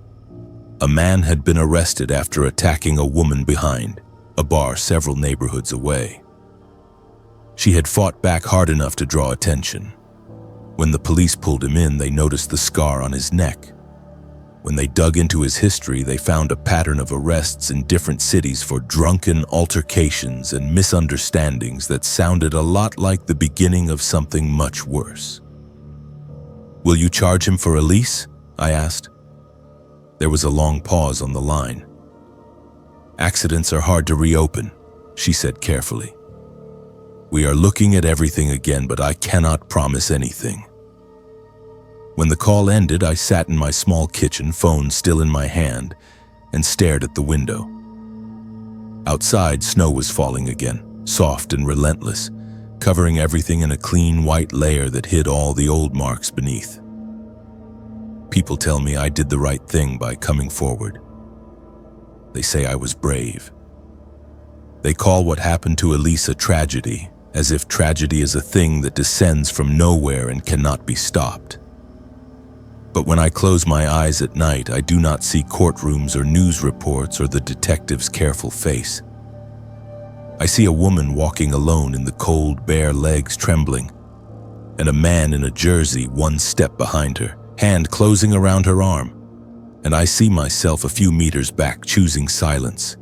A man had been arrested after attacking a woman behind a bar several neighborhoods away. She had fought back hard enough to draw attention. When the police pulled him in, they noticed the scar on his neck. When they dug into his history, they found a pattern of arrests in different cities for drunken altercations and misunderstandings that sounded a lot like the beginning of something much worse. "Will you charge him for Elise?" I asked. There was a long pause on the line. "Accidents are hard to reopen," she said carefully. "We are looking at everything again, but I cannot promise anything." When the call ended, I sat in my small kitchen, phone still in my hand, and stared at the window. Outside, snow was falling again, soft and relentless, covering everything in a clean white layer that hid all the old marks beneath. People tell me I did the right thing by coming forward. They say I was brave. They call what happened to Elise a tragedy, as if tragedy is a thing that descends from nowhere and cannot be stopped. But when I close my eyes at night, I do not see courtrooms or news reports or the detective's careful face. I see a woman walking alone in the cold, bare legs trembling, and a man in a jersey one step behind her, hand closing around her arm, and I see myself a few meters back choosing silence.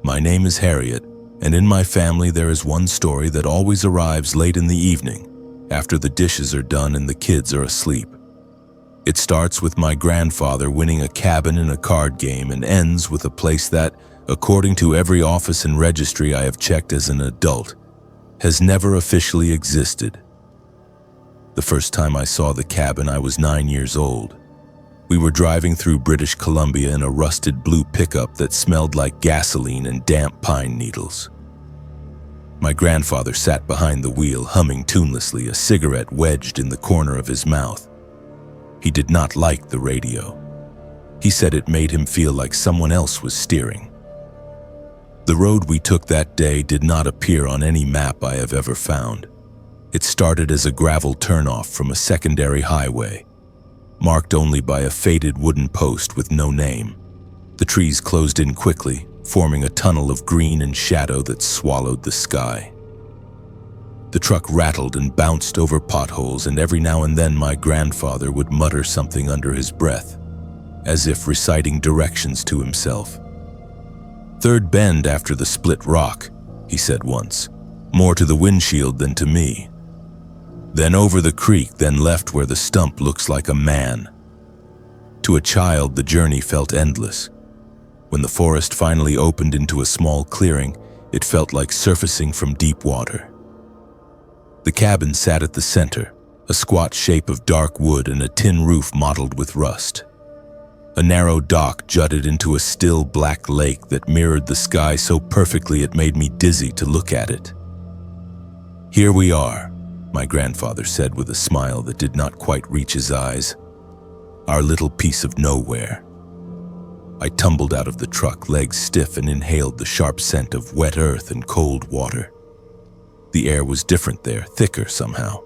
My name is Harriet, and in my family there is one story that always arrives late in the evening, after the dishes are done and the kids are asleep. It starts with my grandfather winning a cabin in a card game and ends with a place that, according to every office and registry I have checked as an adult, has never officially existed. The first time I saw the cabin, I was 9 years old. We were driving through British Columbia in a rusted blue pickup that smelled like gasoline and damp pine needles. My grandfather sat behind the wheel, humming tunelessly, a cigarette wedged in the corner of his mouth. He did not like the radio. He said it made him feel like someone else was steering. The road we took that day did not appear on any map I have ever found. It started as a gravel turnoff from a secondary highway, marked only by a faded wooden post with no name. The trees closed in quickly, forming a tunnel of green and shadow that swallowed the sky. The truck rattled and bounced over potholes, and every now and then my grandfather would mutter something under his breath, as if reciting directions to himself. "Third bend after the split rock," he said once, "more to the windshield than to me. Then over the creek, then left where the stump looks like a man." To a child, the journey felt endless. When the forest finally opened into a small clearing, it felt like surfacing from deep water. The cabin sat at the center, a squat shape of dark wood and a tin roof mottled with rust. A narrow dock jutted into a still black lake that mirrored the sky so perfectly it made me dizzy to look at it. "Here we are," my grandfather said with a smile that did not quite reach his eyes. "Our little piece of nowhere." I tumbled out of the truck, legs stiff, and inhaled the sharp scent of wet earth and cold water. The air was different there, thicker somehow.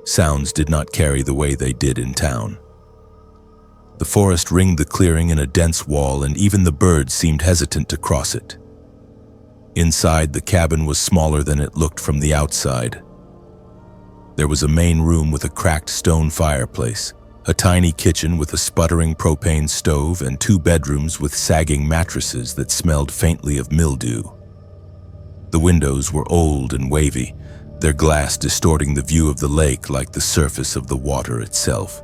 Sounds did not carry the way they did in town. The forest ringed the clearing in a dense wall, and even the birds seemed hesitant to cross it. Inside, the cabin was smaller than it looked from the outside. There was a main room with a cracked stone fireplace, a tiny kitchen with a sputtering propane stove, and 2 bedrooms with sagging mattresses that smelled faintly of mildew. The windows were old and wavy, their glass distorting the view of the lake like the surface of the water itself.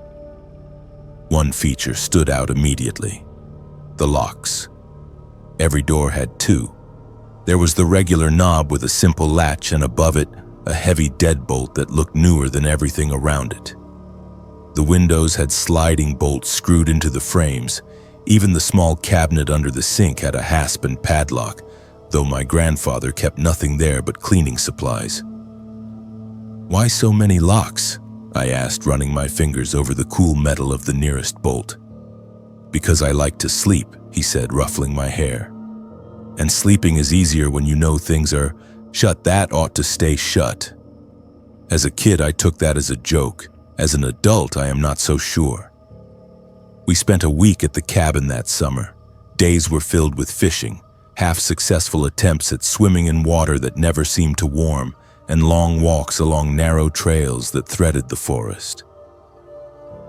One feature stood out immediately: the locks. Every door had 2. There was the regular knob with a simple latch, and above it, a heavy deadbolt that looked newer than everything around it. The windows had sliding bolts screwed into the frames. Even the small cabinet under the sink had a hasp and padlock, though my grandfather kept nothing there but cleaning supplies. "Why so many locks?" I asked, running my fingers over the cool metal of the nearest bolt. "Because I like to sleep," he said, ruffling my hair. "And sleeping is easier when you know things are shut that ought to stay shut." As a kid, I took that as a joke. As an adult, I am not so sure. We spent a week at the cabin that summer. Days were filled with fishing, half-successful attempts at swimming in water that never seemed to warm, and long walks along narrow trails that threaded the forest.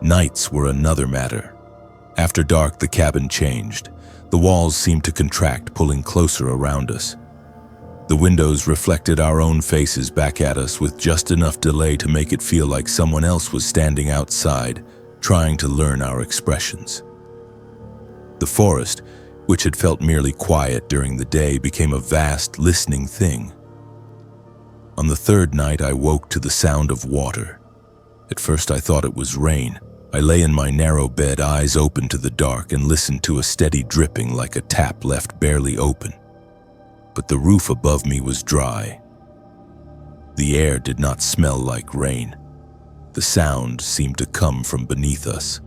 Nights were another matter. After dark, the cabin changed. The walls seemed to contract, pulling closer around us. The windows reflected our own faces back at us with just enough delay to make it feel like someone else was standing outside, trying to learn our expressions. The forest, which had felt merely quiet during the day, became a vast, listening thing. On the 3rd night, I woke to the sound of water. At first, I thought it was rain. I lay in my narrow bed, eyes open to the dark, and listened to a steady dripping like a tap left barely open. But the roof above me was dry. The air did not smell like rain. The sound seemed to come from beneath us.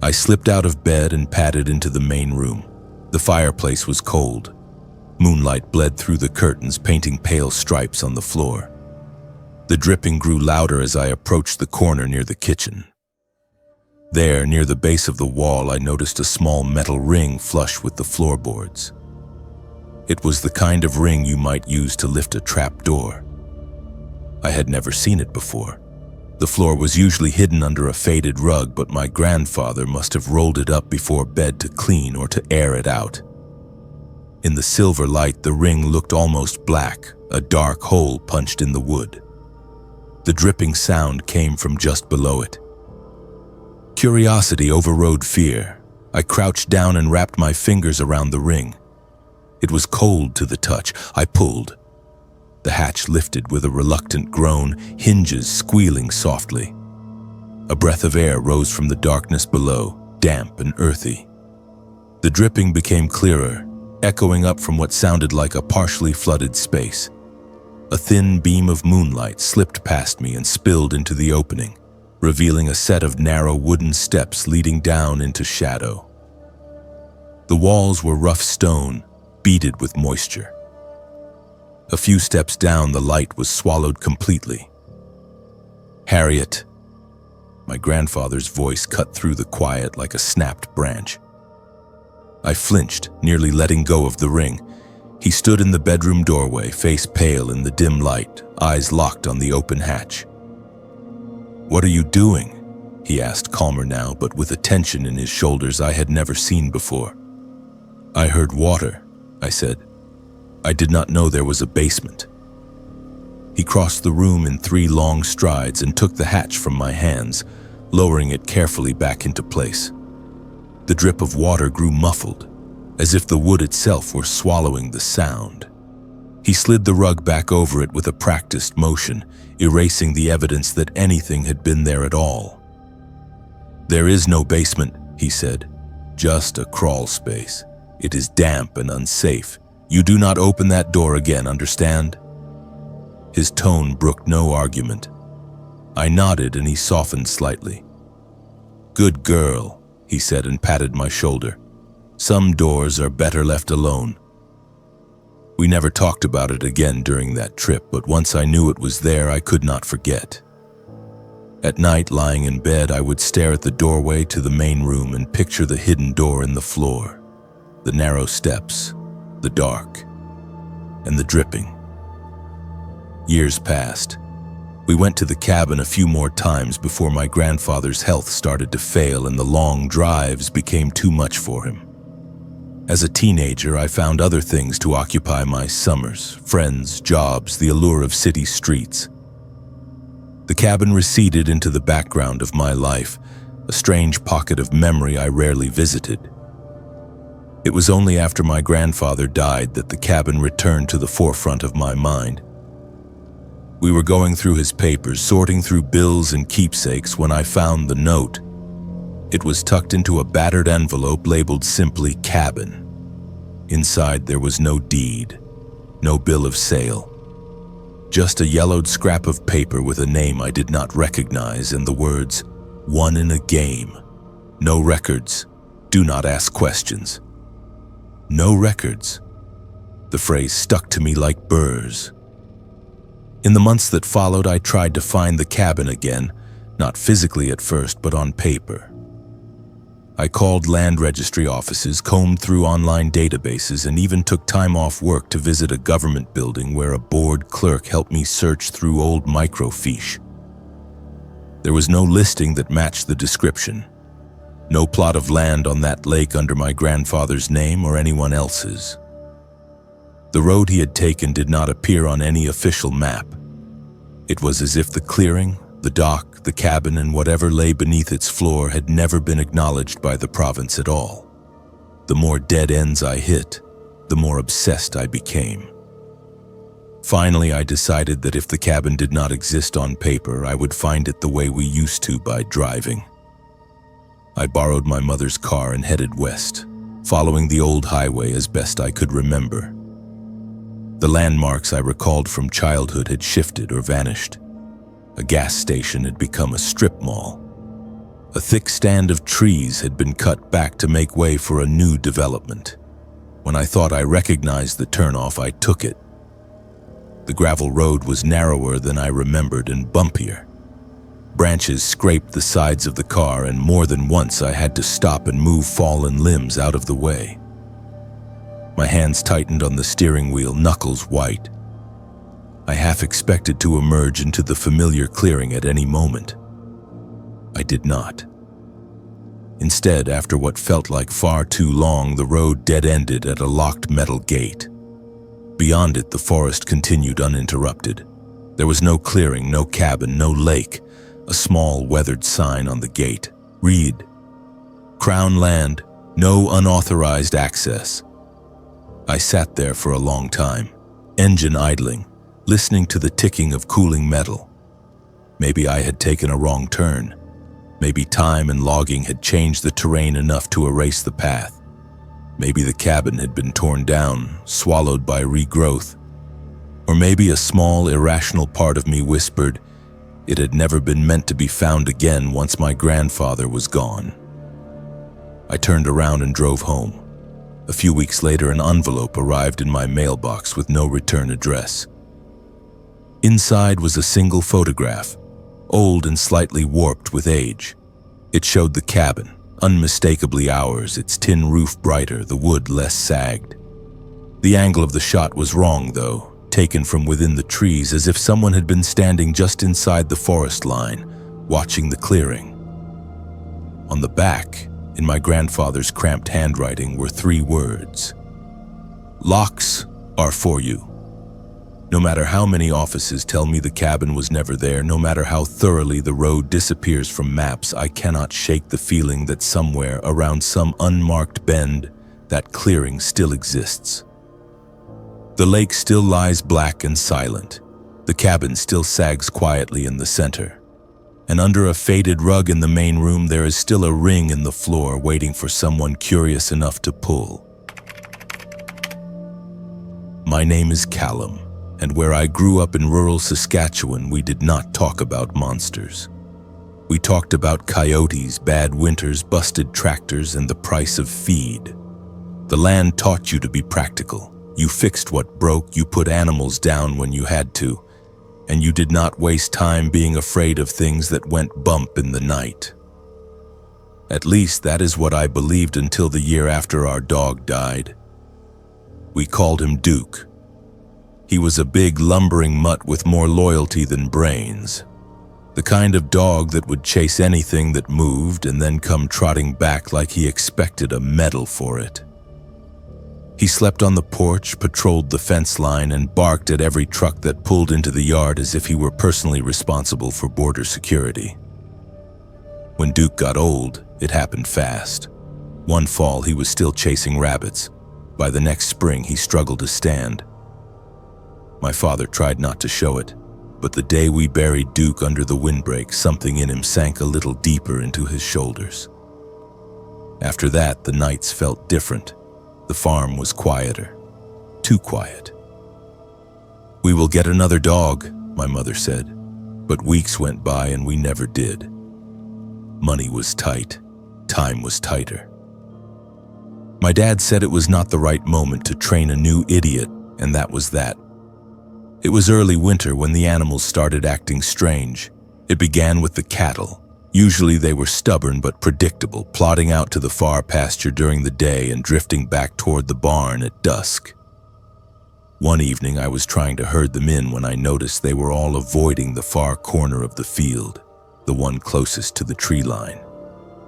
I slipped out of bed and padded into the main room. The fireplace was cold. Moonlight bled through the curtains, painting pale stripes on the floor. The dripping grew louder as I approached the corner near the kitchen. There, near the base of the wall, I noticed a small metal ring flush with the floorboards. It was the kind of ring you might use to lift a trap door. I had never seen it before. The floor was usually hidden under a faded rug, but my grandfather must have rolled it up before bed to clean or to air it out. In the silver light, the ring looked almost black, a dark hole punched in the wood. The dripping sound came from just below it. Curiosity overrode fear. I crouched down and wrapped my fingers around the ring. It was cold to the touch. I pulled. The hatch lifted with a reluctant groan, hinges squealing softly. A breath of air rose from the darkness below, damp and earthy. The dripping became clearer, echoing up from what sounded like a partially flooded space. A thin beam of moonlight slipped past me and spilled into the opening, revealing a set of narrow wooden steps leading down into shadow. The walls were rough stone, beaded with moisture. A few steps down, the light was swallowed completely. "Harriet," my grandfather's voice cut through the quiet like a snapped branch. I flinched, nearly letting go of the ring. He stood in the bedroom doorway, face pale in the dim light, eyes locked on the open hatch. "What are you doing?" he asked, calmer now, but with a tension in his shoulders I had never seen before. "I heard water," I said. "I did not know there was a basement." He crossed the room in 3 long strides and took the hatch from my hands, lowering it carefully back into place. The drip of water grew muffled, as if the wood itself were swallowing the sound. He slid the rug back over it with a practiced motion, erasing the evidence that anything had been there at all. "There is no basement," he said, "just a crawl space. It is damp and unsafe. You do not open that door again, understand?" His tone brooked no argument. I nodded and he softened slightly. "Good girl," he said and patted my shoulder. "Some doors are better left alone." We never talked about it again during that trip, but once I knew it was there, I could not forget. At night, lying in bed, I would stare at the doorway to the main room and picture the hidden door in the floor, the narrow steps, the dark, and the dripping. Years passed. We went to the cabin a few more times before my grandfather's health started to fail and the long drives became too much for him. As a teenager, I found other things to occupy my summers: friends, jobs, the allure of city streets. The cabin receded into the background of my life, a strange pocket of memory I rarely visited. It was only after my grandfather died that the cabin returned to the forefront of my mind. We were going through his papers, sorting through bills and keepsakes, when I found the note. It was tucked into a battered envelope labeled simply "Cabin." Inside there was no deed, no bill of sale. Just a yellowed scrap of paper with a name I did not recognize and the words, "Won in a game. No records. Do not ask questions." No records. The phrase stuck to me like burrs. In the months that followed, I tried to find the cabin again, not physically at first, but on paper. I called land registry offices, combed through online databases, and even took time off work to visit a government building where a bored clerk helped me search through old microfiche. There was no listing that matched the description. No plot of land on that lake under my grandfather's name or anyone else's. The road he had taken did not appear on any official map. It was as if the clearing, the dock, the cabin, and whatever lay beneath its floor had never been acknowledged by the province at all. The more dead ends I hit, the more obsessed I became. Finally, I decided that if the cabin did not exist on paper, I would find it the way we used to, by driving. I borrowed my mother's car and headed west, following the old highway as best I could remember. The landmarks I recalled from childhood had shifted or vanished. A gas station had become a strip mall. A thick stand of trees had been cut back to make way for a new development. When I thought I recognized the turnoff, I took it. The gravel road was narrower than I remembered and bumpier. Branches scraped the sides of the car, and more than once I had to stop and move fallen limbs out of the way. My hands tightened on the steering wheel, knuckles white. I half expected to emerge into the familiar clearing at any moment. I did not. Instead, after what felt like far too long, the road dead-ended at a locked metal gate. Beyond it, the forest continued uninterrupted. There was no clearing, no cabin, no lake. A small, weathered sign on the gate. Read, "Crown Land, no unauthorized access." I sat there for a long time, engine idling, listening to the ticking of cooling metal. Maybe I had taken a wrong turn. Maybe time and logging had changed the terrain enough to erase the path. Maybe the cabin had been torn down, swallowed by regrowth. Or maybe a small, irrational part of me whispered, it had never been meant to be found again once my grandfather was gone. I turned around and drove home. A few weeks later, an envelope arrived in my mailbox with no return address. Inside was a single photograph, old and slightly warped with age. It showed the cabin, unmistakably ours, its tin roof brighter, the wood less sagged. The angle of the shot was wrong, though, taken from within the trees, as if someone had been standing just inside the forest line, watching the clearing. On the back, in my grandfather's cramped handwriting, were 3 words. "Locks are for you." No matter how many offices tell me the cabin was never there, no matter how thoroughly the road disappears from maps, I cannot shake the feeling that somewhere around some unmarked bend, that clearing still exists. The lake still lies black and silent. The cabin still sags quietly in the center. And under a faded rug in the main room, there is still a ring in the floor waiting for someone curious enough to pull. My name is Callum, and where I grew up in rural Saskatchewan, we did not talk about monsters. We talked about coyotes, bad winters, busted tractors, and the price of feed. The land taught you to be practical. You fixed what broke, you put animals down when you had to, and you did not waste time being afraid of things that went bump in the night. At least that is what I believed until the year after our dog died. We called him Duke. He was a big, lumbering mutt with more loyalty than brains. The kind of dog that would chase anything that moved and then come trotting back like he expected a medal for it. He slept on the porch, patrolled the fence line, and barked at every truck that pulled into the yard as if he were personally responsible for border security. When Duke got old, it happened fast. One fall, he was still chasing rabbits. By the next spring, he struggled to stand. My father tried not to show it, but the day we buried Duke under the windbreak, something in him sank a little deeper into his shoulders. After that, the nights felt different. The farm was quieter, too quiet. "We will get another dog," my mother said, but weeks went by and we never did. Money was tight, time was tighter. My dad said it was not the right moment to train a new idiot, and that was that. It was early winter when the animals started acting strange. It began with the cattle. Usually they were stubborn but predictable, plodding out to the far pasture during the day and drifting back toward the barn at dusk. One evening I was trying to herd them in when I noticed they were all avoiding the far corner of the field, the one closest to the tree line.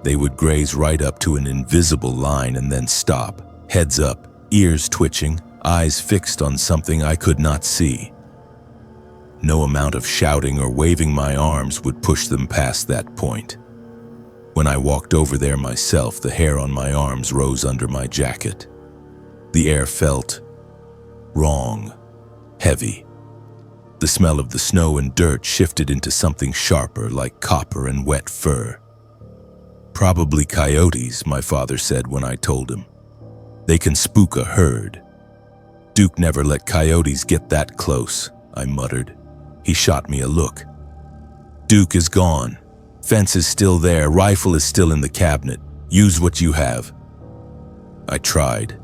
They would graze right up to an invisible line and then stop, heads up, ears twitching, eyes fixed on something I could not see. No amount of shouting or waving my arms would push them past that point. When I walked over there myself, the hair on my arms rose under my jacket. The air felt wrong, heavy. The smell of the snow and dirt shifted into something sharper, like copper and wet fur. "Probably coyotes," my father said when I told him. "They can spook a herd." "Duke never let coyotes get that close," I muttered. He shot me a look. "Duke is gone. Fence is still there. Rifle is still in the cabinet. Use what you have." I tried.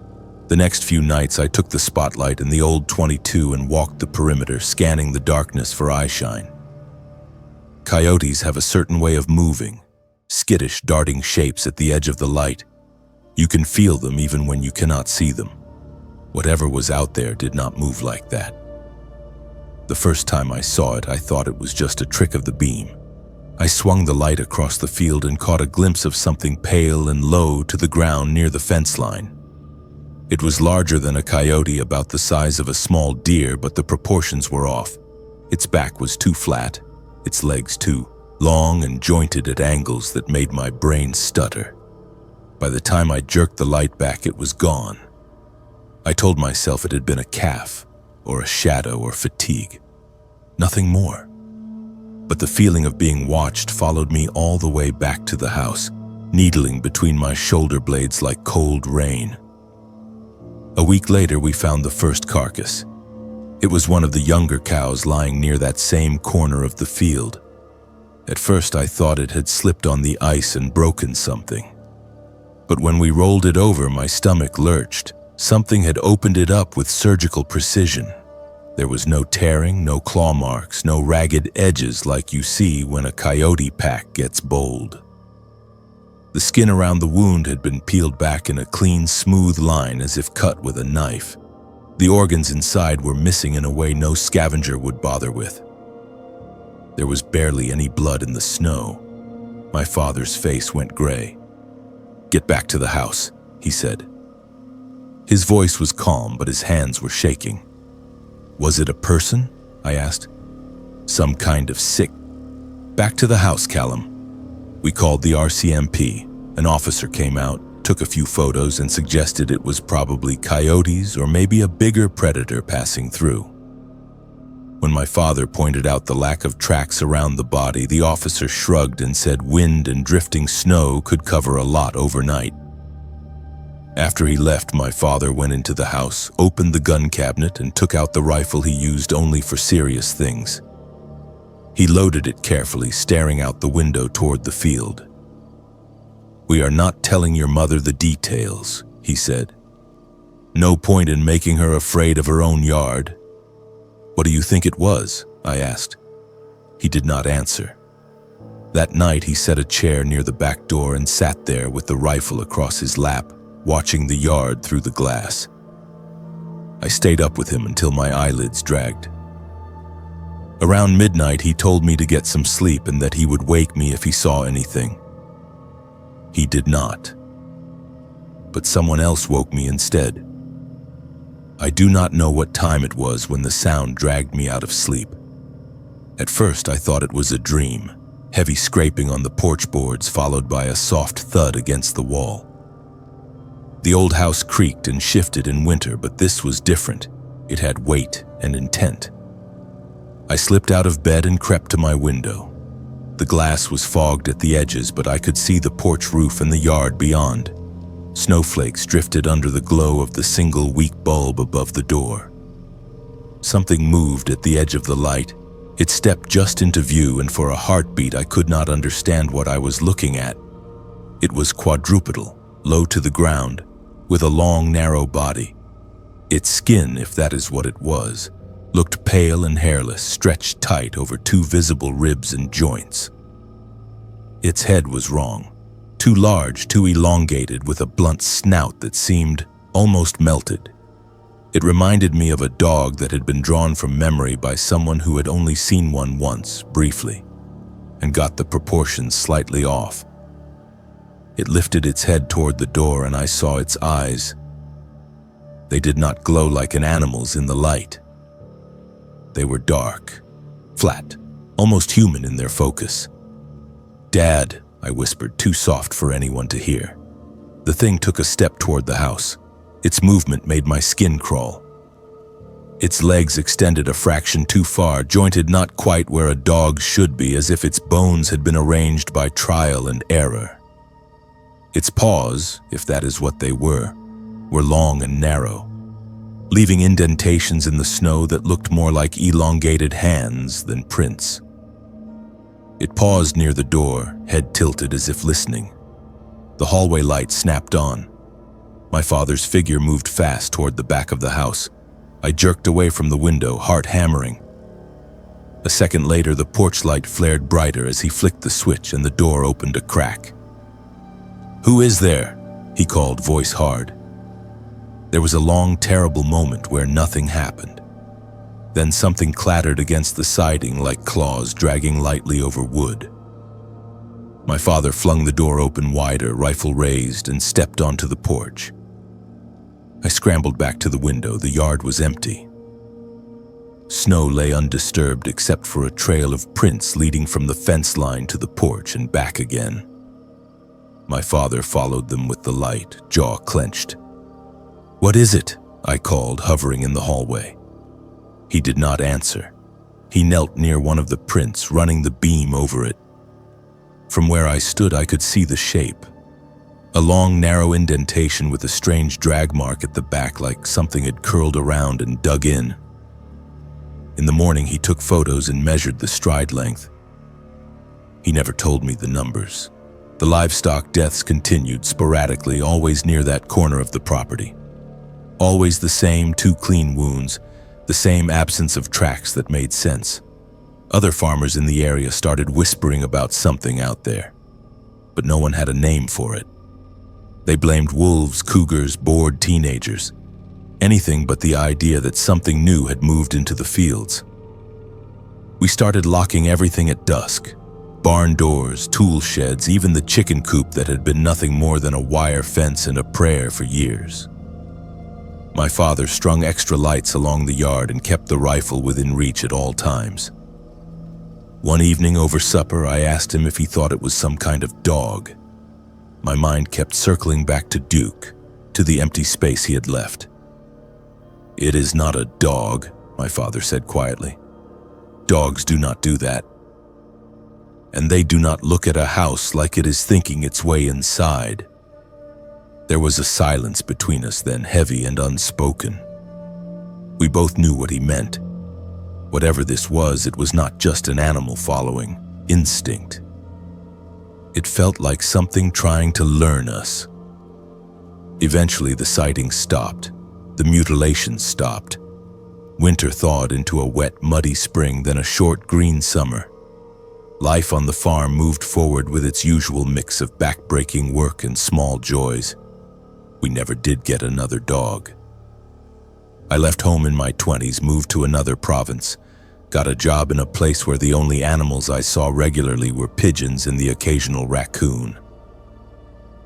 The next few nights, I took the spotlight and the old 22 and walked the perimeter, scanning the darkness for eyeshine. Coyotes have a certain way of moving, skittish, darting shapes at the edge of the light. You can feel them even when you cannot see them. Whatever was out there did not move like that. The first time I saw it, I thought it was just a trick of the beam. I swung the light across the field and caught a glimpse of something pale and low to the ground near the fence line. It was larger than a coyote, about the size of a small deer, but the proportions were off. Its back was too flat, its legs too long and jointed at angles that made my brain stutter. By the time I jerked the light back, it was gone. I told myself it had been a calf, or a shadow, or fatigue. Nothing more. But the feeling of being watched followed me all the way back to the house, needling between my shoulder blades like cold rain. A week later, we found the first carcass. It was one of the younger cows lying near that same corner of the field. At first, I thought it had slipped on the ice and broken something. But when we rolled it over, my stomach lurched. Something had opened it up with surgical precision. There was no tearing, no claw marks, no ragged edges like you see when a coyote pack gets bold. The skin around the wound had been peeled back in a clean, smooth line as if cut with a knife. The organs inside were missing in a way no scavenger would bother with. There was barely any blood in the snow. My father's face went gray. "Get back to the house," he said. His voice was calm, but his hands were shaking. "Was it a person?" I asked. "Some kind of sick." "Back to the house, Callum." We called the RCMP. An officer came out, took a few photos, and suggested it was probably coyotes or maybe a bigger predator passing through. When my father pointed out the lack of tracks around the body, the officer shrugged and said wind and drifting snow could cover a lot overnight. After he left, my father went into the house, opened the gun cabinet, and took out the rifle he used only for serious things. He loaded it carefully, staring out the window toward the field. "We are not telling your mother the details," he said. "No point in making her afraid of her own yard." "What do you think it was?" I asked. He did not answer. That night, he set a chair near the back door and sat there with the rifle across his lap, watching the yard through the glass. I stayed up with him until my eyelids dragged. Around midnight, he told me to get some sleep and that he would wake me if he saw anything. He did not. But someone else woke me instead. I do not know what time it was when the sound dragged me out of sleep. At first, I thought it was a dream, heavy scraping on the porch boards followed by a soft thud against the wall. The old house creaked and shifted in winter, but this was different. It had weight and intent. I slipped out of bed and crept to my window. The glass was fogged at the edges, but I could see the porch roof and the yard beyond. Snowflakes drifted under the glow of the single weak bulb above the door. Something moved at the edge of the light. It stepped just into view, and for a heartbeat I could not understand what I was looking at. It was quadrupedal, low to the ground, with a long, narrow body. Its skin, if that is what it was, looked pale and hairless, stretched tight over two visible ribs and joints. Its head was wrong. Too large, too elongated, with a blunt snout that seemed almost melted. It reminded me of a dog that had been drawn from memory by someone who had only seen one once, briefly, and got the proportions slightly off. It lifted its head toward the door, and I saw its eyes. They did not glow like an animal's in the light. They were dark, flat, almost human in their focus. "Dad," I whispered, too soft for anyone to hear. The thing took a step toward the house. Its movement made my skin crawl. Its legs extended a fraction too far, jointed not quite where a dog should be, as if its bones had been arranged by trial and error. Its paws, if that is what they were long and narrow, leaving indentations in the snow that looked more like elongated hands than prints. It paused near the door, head tilted as if listening. The hallway light snapped on. My father's figure moved fast toward the back of the house. I jerked away from the window, heart hammering. A second later, the porch light flared brighter as he flicked the switch and the door opened a crack. "Who is there?" he called, voice hard. There was a long, terrible moment where nothing happened. Then something clattered against the siding like claws dragging lightly over wood. My father flung the door open wider, rifle raised, and stepped onto the porch. I scrambled back to the window. The yard was empty. Snow lay undisturbed except for a trail of prints leading from the fence line to the porch and back again. My father followed them with the light, jaw clenched. "What is it?" I called, hovering in the hallway. He did not answer. He knelt near one of the prints, running the beam over it. From where I stood, I could see the shape. A long, narrow indentation with a strange drag mark at the back, like something had curled around and dug in. In the morning, he took photos and measured the stride length. He never told me the numbers. The livestock deaths continued sporadically, always near that corner of the property. Always the same 2 clean wounds, the same absence of tracks that made sense. Other farmers in the area started whispering about something out there, but no one had a name for it. They blamed wolves, cougars, bored teenagers. Anything but the idea that something new had moved into the fields. We started locking everything at dusk. Barn doors, tool sheds, even the chicken coop that had been nothing more than a wire fence and a prayer for years. My father strung extra lights along the yard and kept the rifle within reach at all times. One evening over supper, I asked him if he thought it was some kind of dog. My mind kept circling back to Duke, to the empty space he had left. "It is not a dog," my father said quietly. "Dogs do not do that. And they do not look at a house like it is thinking its way inside." There was a silence between us then, heavy and unspoken. We both knew what he meant. Whatever this was, it was not just an animal following instinct. It felt like something trying to learn us. Eventually, the sighting stopped. The mutilations stopped. Winter thawed into a wet, muddy spring, then a short, green summer. Life on the farm moved forward with its usual mix of back-breaking work and small joys. We never did get another dog. I left home in my 20s, moved to another province, got a job in a place where the only animals I saw regularly were pigeons and the occasional raccoon.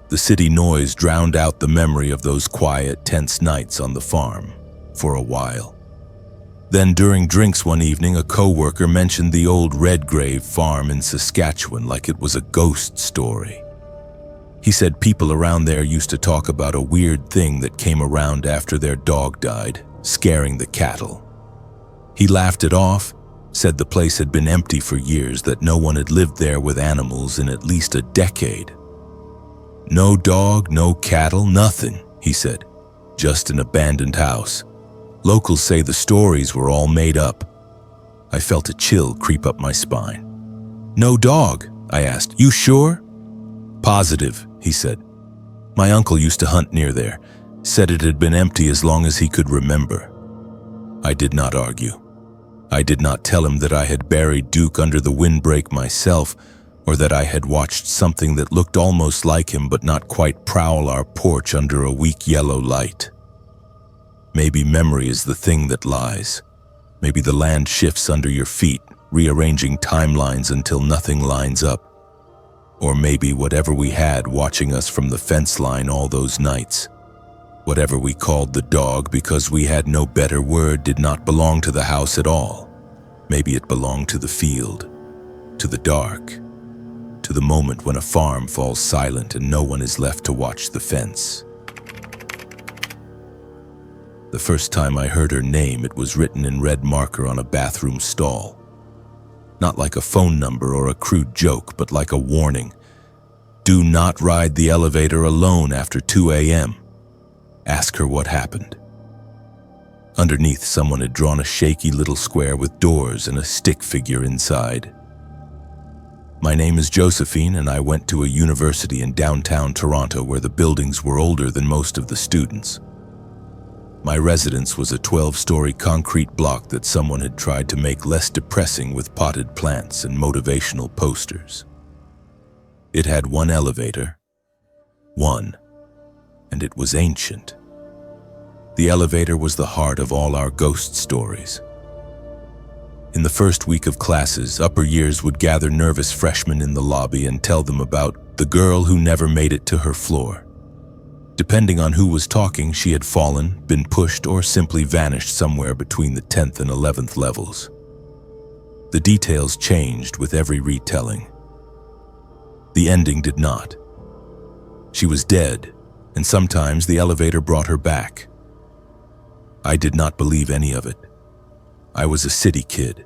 The city noise drowned out the memory of those quiet, tense nights on the farm, for a while. Then during drinks one evening, a co-worker mentioned the old Redgrave farm in Saskatchewan like it was a ghost story. He said people around there used to talk about a weird thing that came around after their dog died, scaring the cattle. He laughed it off, said the place had been empty for years, that no one had lived there with animals in at least a decade. "No dog, no cattle, nothing," he said. "Just an abandoned house. Locals say the stories were all made up." I felt a chill creep up my spine. "No dog?" I asked. "You sure?" "Positive," he said. "My uncle used to hunt near there. Said it had been empty as long as he could remember." I did not argue. I did not tell him that I had buried Duke under the windbreak myself, or that I had watched something that looked almost like him but not quite prowl our porch under a weak yellow light. Maybe memory is the thing that lies. Maybe the land shifts under your feet, rearranging timelines until nothing lines up. Or maybe whatever we had watching us from the fence line all those nights, whatever we called the dog because we had no better word, did not belong to the house at all. Maybe it belonged to the field, to the dark, to the moment when a farm falls silent and no one is left to watch the fence. The first time I heard her name, it was written in red marker on a bathroom stall. Not like a phone number or a crude joke, but like a warning. "Do not ride the elevator alone after 2 a.m. Ask her what happened." Underneath, someone had drawn a shaky little square with doors and a stick figure inside. My name is Josephine, and I went to a university in downtown Toronto where the buildings were older than most of the students. My residence was a 12-story concrete block that someone had tried to make less depressing with potted plants and motivational posters. It had one elevator, and it was ancient. The elevator was the heart of all our ghost stories. In the first week of classes, upper years would gather nervous freshmen in the lobby and tell them about the girl who never made it to her floor. Depending on who was talking, she had fallen, been pushed, or simply vanished somewhere between the 10th and 11th levels. The details changed with every retelling. The ending did not. She was dead, and sometimes the elevator brought her back. I did not believe any of it. I was a city kid.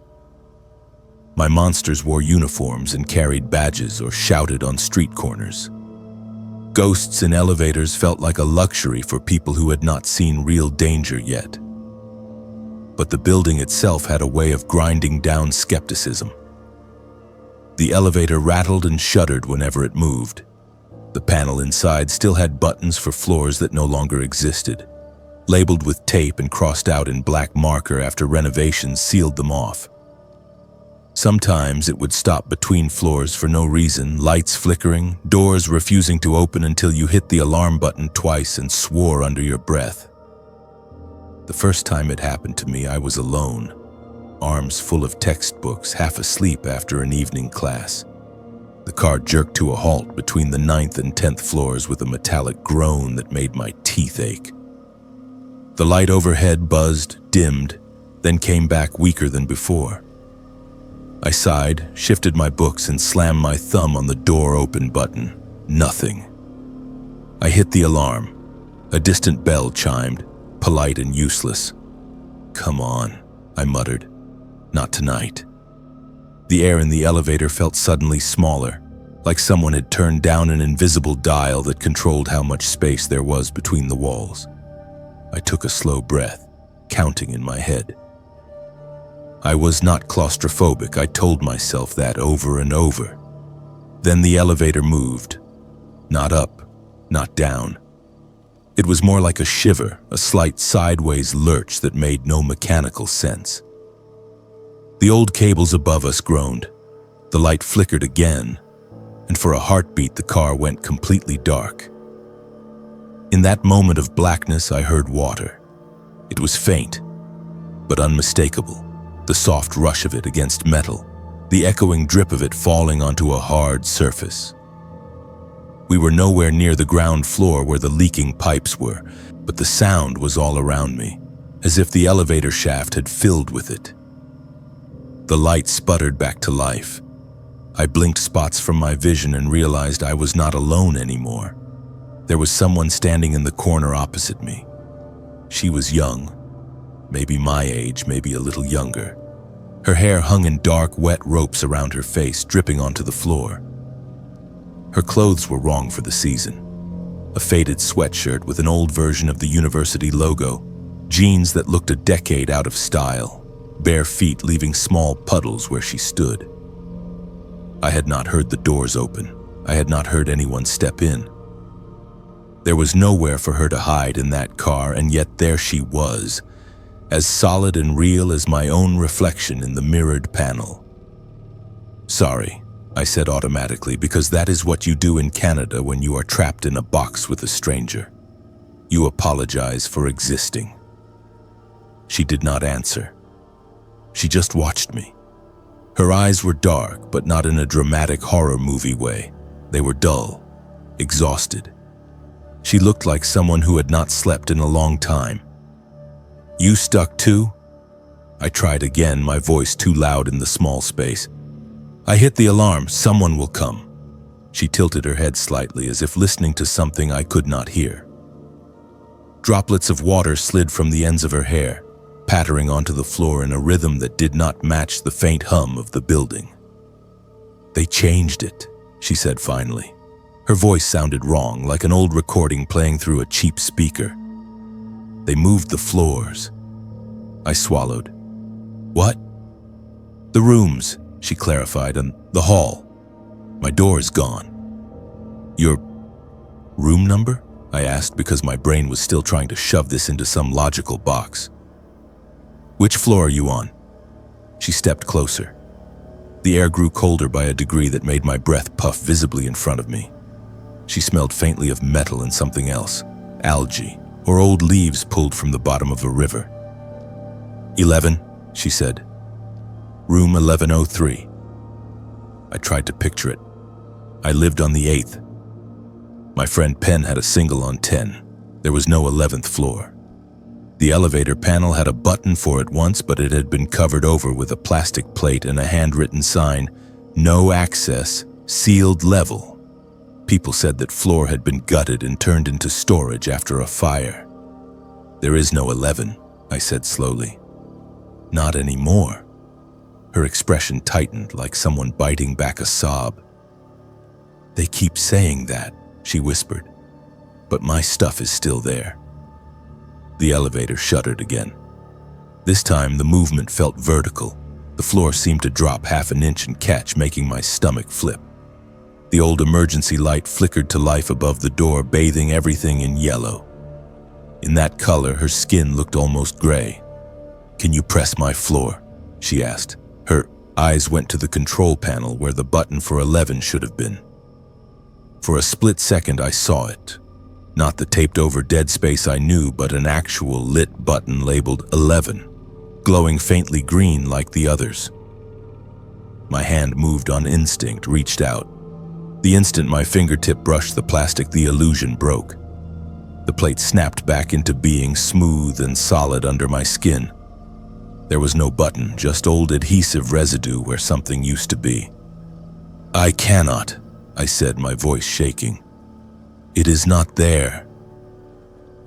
My monsters wore uniforms and carried badges or shouted on street corners. Ghosts in elevators felt like a luxury for people who had not seen real danger yet. But the building itself had a way of grinding down skepticism. The elevator rattled and shuddered whenever it moved. The panel inside still had buttons for floors that no longer existed, labeled with tape and crossed out in black marker after renovations sealed them off. Sometimes it would stop between floors for no reason, lights flickering, doors refusing to open until you hit the alarm button twice and swore under your breath. The first time it happened to me, I was alone, arms full of textbooks, half asleep after an evening class. The car jerked to a halt between the 9th and 10th floors with a metallic groan that made my teeth ache. The light overhead buzzed, dimmed, then came back weaker than before. I sighed, shifted my books, and slammed my thumb on the door open button. Nothing. I hit the alarm. A distant bell chimed, polite and useless. "Come on," I muttered. "Not tonight." The air in the elevator felt suddenly smaller, like someone had turned down an invisible dial that controlled how much space there was between the walls. I took a slow breath, counting in my head. I was not claustrophobic, I told myself that over and over. Then the elevator moved. Not up, not down. It was more like a shiver, a slight sideways lurch that made no mechanical sense. The old cables above us groaned. The light flickered again, and for a heartbeat the car went completely dark. In that moment of blackness, I heard water. It was faint, but unmistakable. The soft rush of it against metal, the echoing drip of it falling onto a hard surface. We were nowhere near the ground floor where the leaking pipes were, but the sound was all around me, as if the elevator shaft had filled with it. The light sputtered back to life. I blinked spots from my vision and realized I was not alone anymore. There was someone standing in the corner opposite me. She was young, maybe my age, maybe a little younger. Her hair hung in dark, wet ropes around her face, dripping onto the floor. Her clothes were wrong for the season. A faded sweatshirt with an old version of the university logo, jeans that looked a decade out of style, bare feet leaving small puddles where she stood. I had not heard the doors open. I had not heard anyone step in. There was nowhere for her to hide in that car, and yet there she was, as solid and real as my own reflection in the mirrored panel. "Sorry," I said automatically, because that is what you do in Canada when you are trapped in a box with a stranger. You apologize for existing. She did not answer. She just watched me. Her eyes were dark, but not in a dramatic horror movie way. They were dull, exhausted. She looked like someone who had not slept in a long time. "You stuck too?" I tried again, my voice too loud in the small space. "I hit the alarm. Someone will come." She tilted her head slightly, as if listening to something I could not hear. Droplets of water slid from the ends of her hair, pattering onto the floor in a rhythm that did not match the faint hum of the building. "They changed it," she said finally. Her voice sounded wrong, like an old recording playing through a cheap speaker. "They moved the floors." I swallowed. "What?" "The rooms," she clarified, "and the hall. My door is gone. Your room number? I asked because my brain was still trying to shove this into some logical box. Which floor are you on? She stepped closer. The air grew colder by a degree that made my breath puff visibly in front of me. She smelled faintly of metal and something else, algae, or old leaves pulled from the bottom of a river. 11, she said. Room 1103. I tried to picture it. I lived on the 8th. My friend Penn had a single on 10. There was no 11th floor. The elevator panel had a button for it once, but it had been covered over with a plastic plate and a handwritten sign, "No access, sealed level." People said that floor had been gutted and turned into storage after a fire. There is no 11, I said slowly. Not anymore. Her expression tightened like someone biting back a sob. They keep saying that, she whispered, but my stuff is still there. The elevator shuddered again. This time the movement felt vertical. The floor seemed to drop half an inch and catch, making my stomach flip. The old emergency light flickered to life above the door, bathing everything in yellow. In that color, her skin looked almost gray. "Can you press my floor?" she asked. Her eyes went to the control panel where the button for 11 should have been. For a split second, I saw it. Not the taped-over dead space I knew, but an actual lit button labeled 11, glowing faintly green like the others. My hand moved on instinct, reached out. The instant my fingertip brushed the plastic, the illusion broke. The plate snapped back into being, smooth and solid under my skin. There was no button, just old adhesive residue where something used to be. "I cannot," I said, my voice shaking. "It is not there."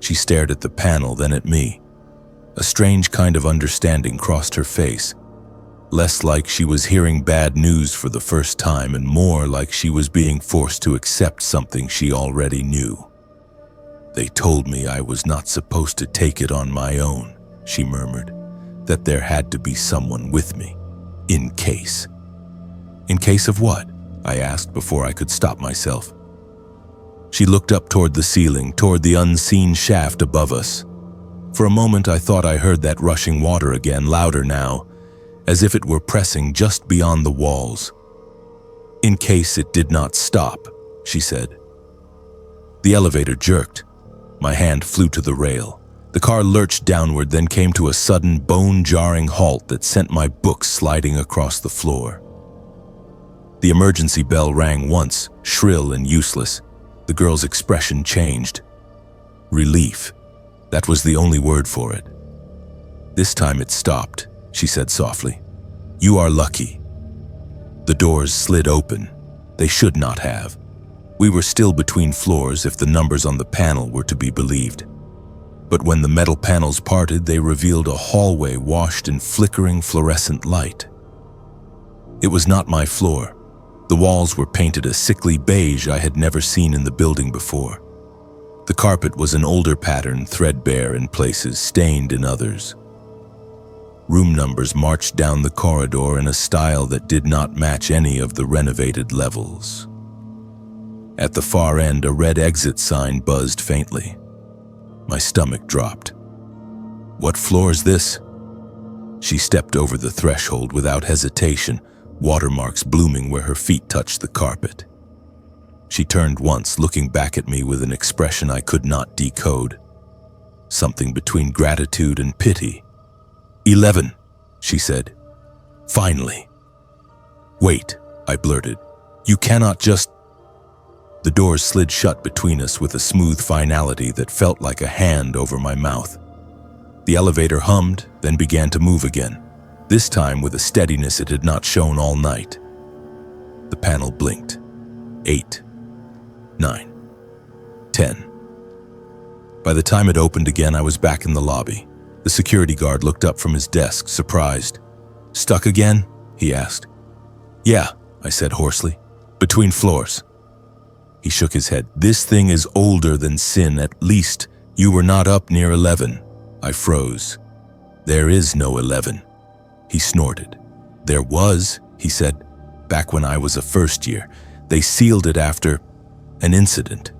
She stared at the panel, then at me. A strange kind of understanding crossed her face. Less like she was hearing bad news for the first time and more like she was being forced to accept something she already knew. "They told me I was not supposed to take it on my own," she murmured, "that there had to be someone with me, in case." "In case of what?" I asked before I could stop myself. She looked up toward the ceiling, toward the unseen shaft above us. For a moment I thought I heard that rushing water again, louder now, as if it were pressing just beyond the walls. "In case it did not stop," she said. The elevator jerked. My hand flew to the rail. The car lurched downward, then came to a sudden, bone-jarring halt that sent my books sliding across the floor. The emergency bell rang once, shrill and useless. The girl's expression changed. Relief. That was the only word for it. "This time it stopped," she said softly. "You are lucky." The doors slid open. They should not have. We were still between floors if the numbers on the panel were to be believed. But when the metal panels parted, they revealed a hallway washed in flickering fluorescent light. It was not my floor. The walls were painted a sickly beige I had never seen in the building before. The carpet was an older pattern, threadbare in places, stained in others. Room numbers marched down the corridor in a style that did not match any of the renovated levels. At the far end, a red exit sign buzzed faintly. My stomach dropped. "What floor is this?" She stepped over the threshold without hesitation, watermarks blooming where her feet touched the carpet. She turned once, looking back at me with an expression I could not decode. Something between gratitude and pity. 11, she said. "Finally." "Wait," I blurted. "You cannot just—" The doors slid shut between us with a smooth finality that felt like a hand over my mouth. The elevator hummed, then began to move again, this time with a steadiness it had not shown all night. The panel blinked. 8, 9, 10. By the time it opened again, I was back in the lobby. The security guard looked up from his desk, surprised. "Stuck again?" he asked. "Yeah," I said hoarsely. "Between floors." He shook his head. "This thing is older than sin. At least you were not up near 11. I froze. "There is no 11. He snorted. "There was," he said, "back when I was a first year. They sealed it after an incident.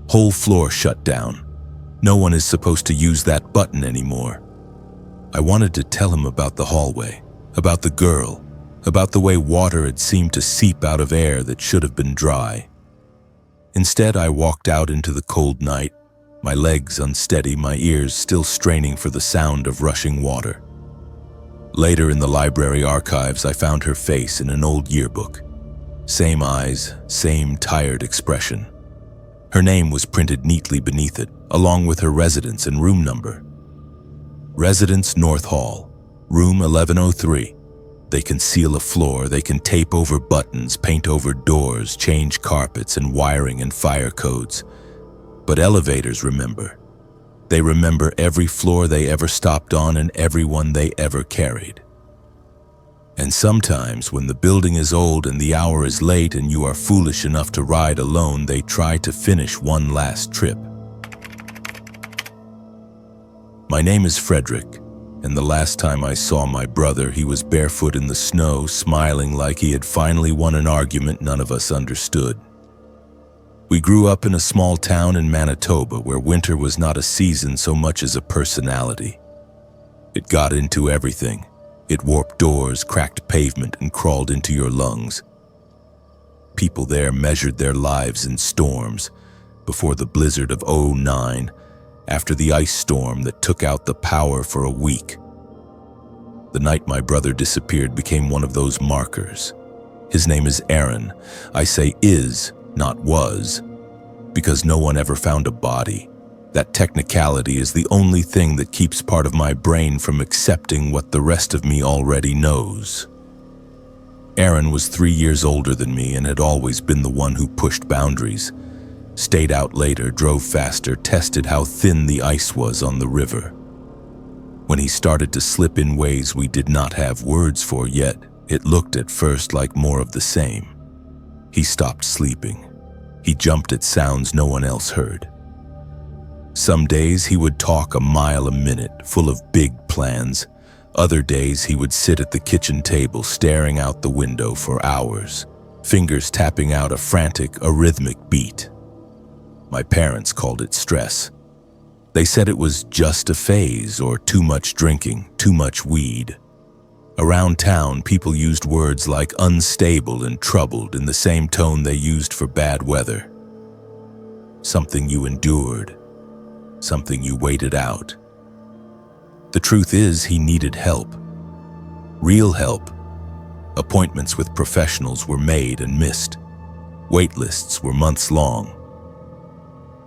Whole floor shut down. No one is supposed to use that button anymore. I wanted to tell him about the hallway, about the girl, about the way water had seemed to seep out of air that should have been dry. Instead, I walked out into the cold night, my legs unsteady, my ears still straining for the sound of rushing water. Later in the library archives, I found her face in an old yearbook. Same eyes, same tired expression. Her name was printed neatly beneath it, along with her residence and room number. Residence North Hall, room 1103. They can seal a floor, they can tape over buttons, paint over doors, change carpets and wiring and fire codes. But elevators remember. They remember every floor they ever stopped on and everyone they ever carried. And sometimes when the building is old and the hour is late and you are foolish enough to ride alone, they try to finish one last trip. My name is Frederick, and the last time I saw my brother, he was barefoot in the snow, smiling like he had finally won an argument none of us understood. We grew up in a small town in Manitoba where winter was not a season so much as a personality. It got into everything. It warped doors, cracked pavement, and crawled into your lungs. People there measured their lives in storms, before the blizzard of '09, after the ice storm that took out the power for a week. The night my brother disappeared became one of those markers. His name is Aaron. I say is, not was, because no one ever found a body. That technicality is the only thing that keeps part of my brain from accepting what the rest of me already knows. Aaron was 3 years older than me and had always been the one who pushed boundaries, stayed out later, drove faster, tested how thin the ice was on the river. When he started to slip in ways we did not have words for yet, it looked at first like more of the same. He stopped sleeping. He jumped at sounds no one else heard. Some days he would talk a mile a minute, full of big plans. Other days he would sit at the kitchen table staring out the window for hours, fingers tapping out a frantic, arrhythmic beat. My parents called it stress. They said it was just a phase or too much drinking, too much weed. Around town, people used words like unstable and troubled in the same tone they used for bad weather. Something you endured. Something you waited out. The truth is, he needed help. Real help. Appointments with professionals were made and missed. Wait lists were months long.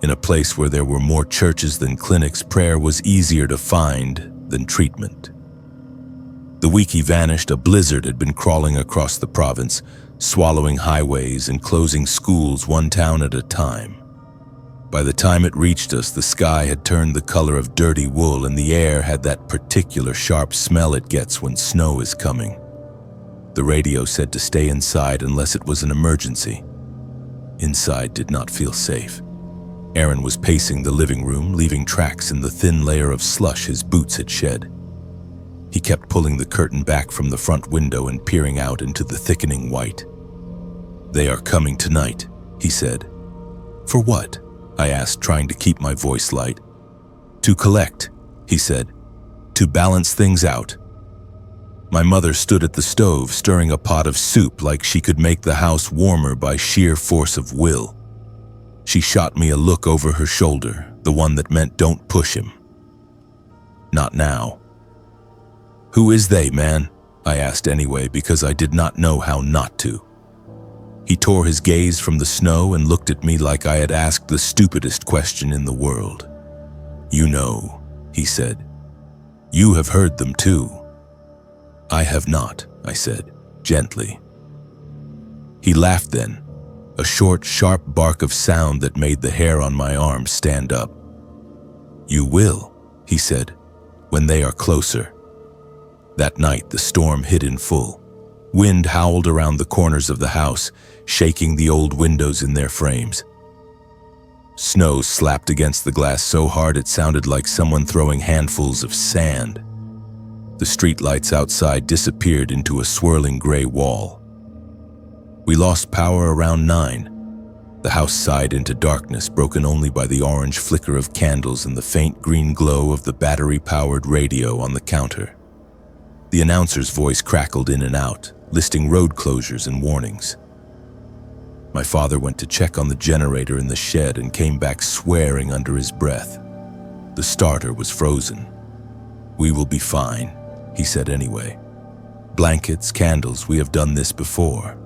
In a place where there were more churches than clinics, prayer was easier to find than treatment. The week he vanished, a blizzard had been crawling across the province, swallowing highways and closing schools one town at a time. By the time it reached us, the sky had turned the color of dirty wool and the air had that particular sharp smell it gets when snow is coming. The radio said to stay inside unless it was an emergency. Inside did not feel safe. Aaron was pacing the living room, leaving tracks in the thin layer of slush his boots had shed. He kept pulling the curtain back from the front window and peering out into the thickening white. "They are coming tonight," he said. "For what?" I asked, trying to keep my voice light. "To collect," he said. "To balance things out." My mother stood at the stove, stirring a pot of soup like she could make the house warmer by sheer force of will. She shot me a look over her shoulder, the one that meant don't push him. "Not now." "Who is they, man?" I asked anyway, because I did not know how not to. He tore his gaze from the snow and looked at me like I had asked the stupidest question in the world. "You know," he said. "You have heard them too." "I have not," I said, gently. He laughed then, a short, sharp bark of sound that made the hair on my arm stand up. "You will," he said, "when they are closer." That night the storm hit in full. Wind howled around the corners of the house, shaking the old windows in their frames. Snow slapped against the glass so hard it sounded like someone throwing handfuls of sand. The streetlights outside disappeared into a swirling gray wall. We lost power around 9. The house sighed into darkness, broken only by the orange flicker of candles and the faint green glow of the battery-powered radio on the counter. The announcer's voice crackled in and out, listing road closures and warnings. My father went to check on the generator in the shed and came back swearing under his breath. The starter was frozen. "We will be fine," he said anyway. "Blankets, candles, we have done this before."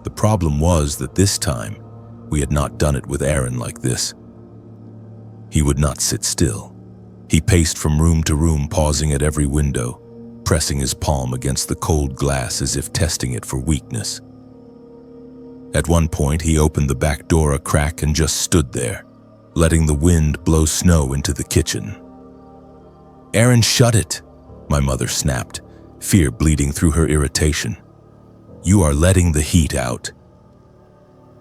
The problem was that this time, we had not done it with Aaron like this. He would not sit still. He paced from room to room, pausing at every window, pressing his palm against the cold glass as if testing it for weakness. At one point, he opened the back door a crack and just stood there, letting the wind blow snow into the kitchen. "Aaron, shut it," my mother snapped, fear bleeding through her irritation. "You are letting the heat out."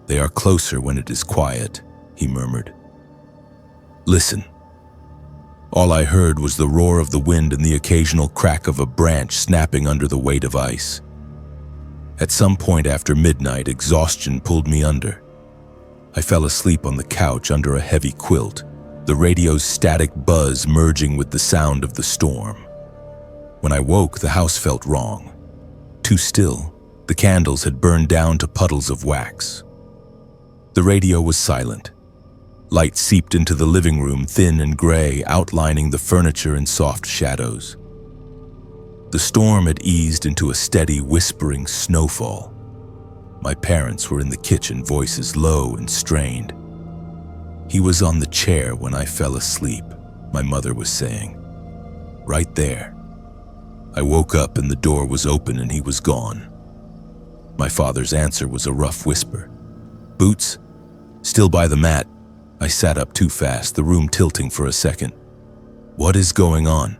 "They are closer when it is quiet," he murmured. "Listen." All I heard was the roar of the wind and the occasional crack of a branch snapping under the weight of ice. At some point after midnight, exhaustion pulled me under. I fell asleep on the couch under a heavy quilt, the radio's static buzz merging with the sound of the storm. When I woke, the house felt wrong. Too still. The candles had burned down to puddles of wax. The radio was silent. Light seeped into the living room, thin and gray, outlining the furniture in soft shadows. The storm had eased into a steady, whispering snowfall. My parents were in the kitchen, voices low and strained. "He was on the chair when I fell asleep," my mother was saying. "Right there." I woke up and the door was open and he was gone. My father's answer was a rough whisper. "Boots? Still by the mat." I sat up too fast, the room tilting for a second. "What is going on?"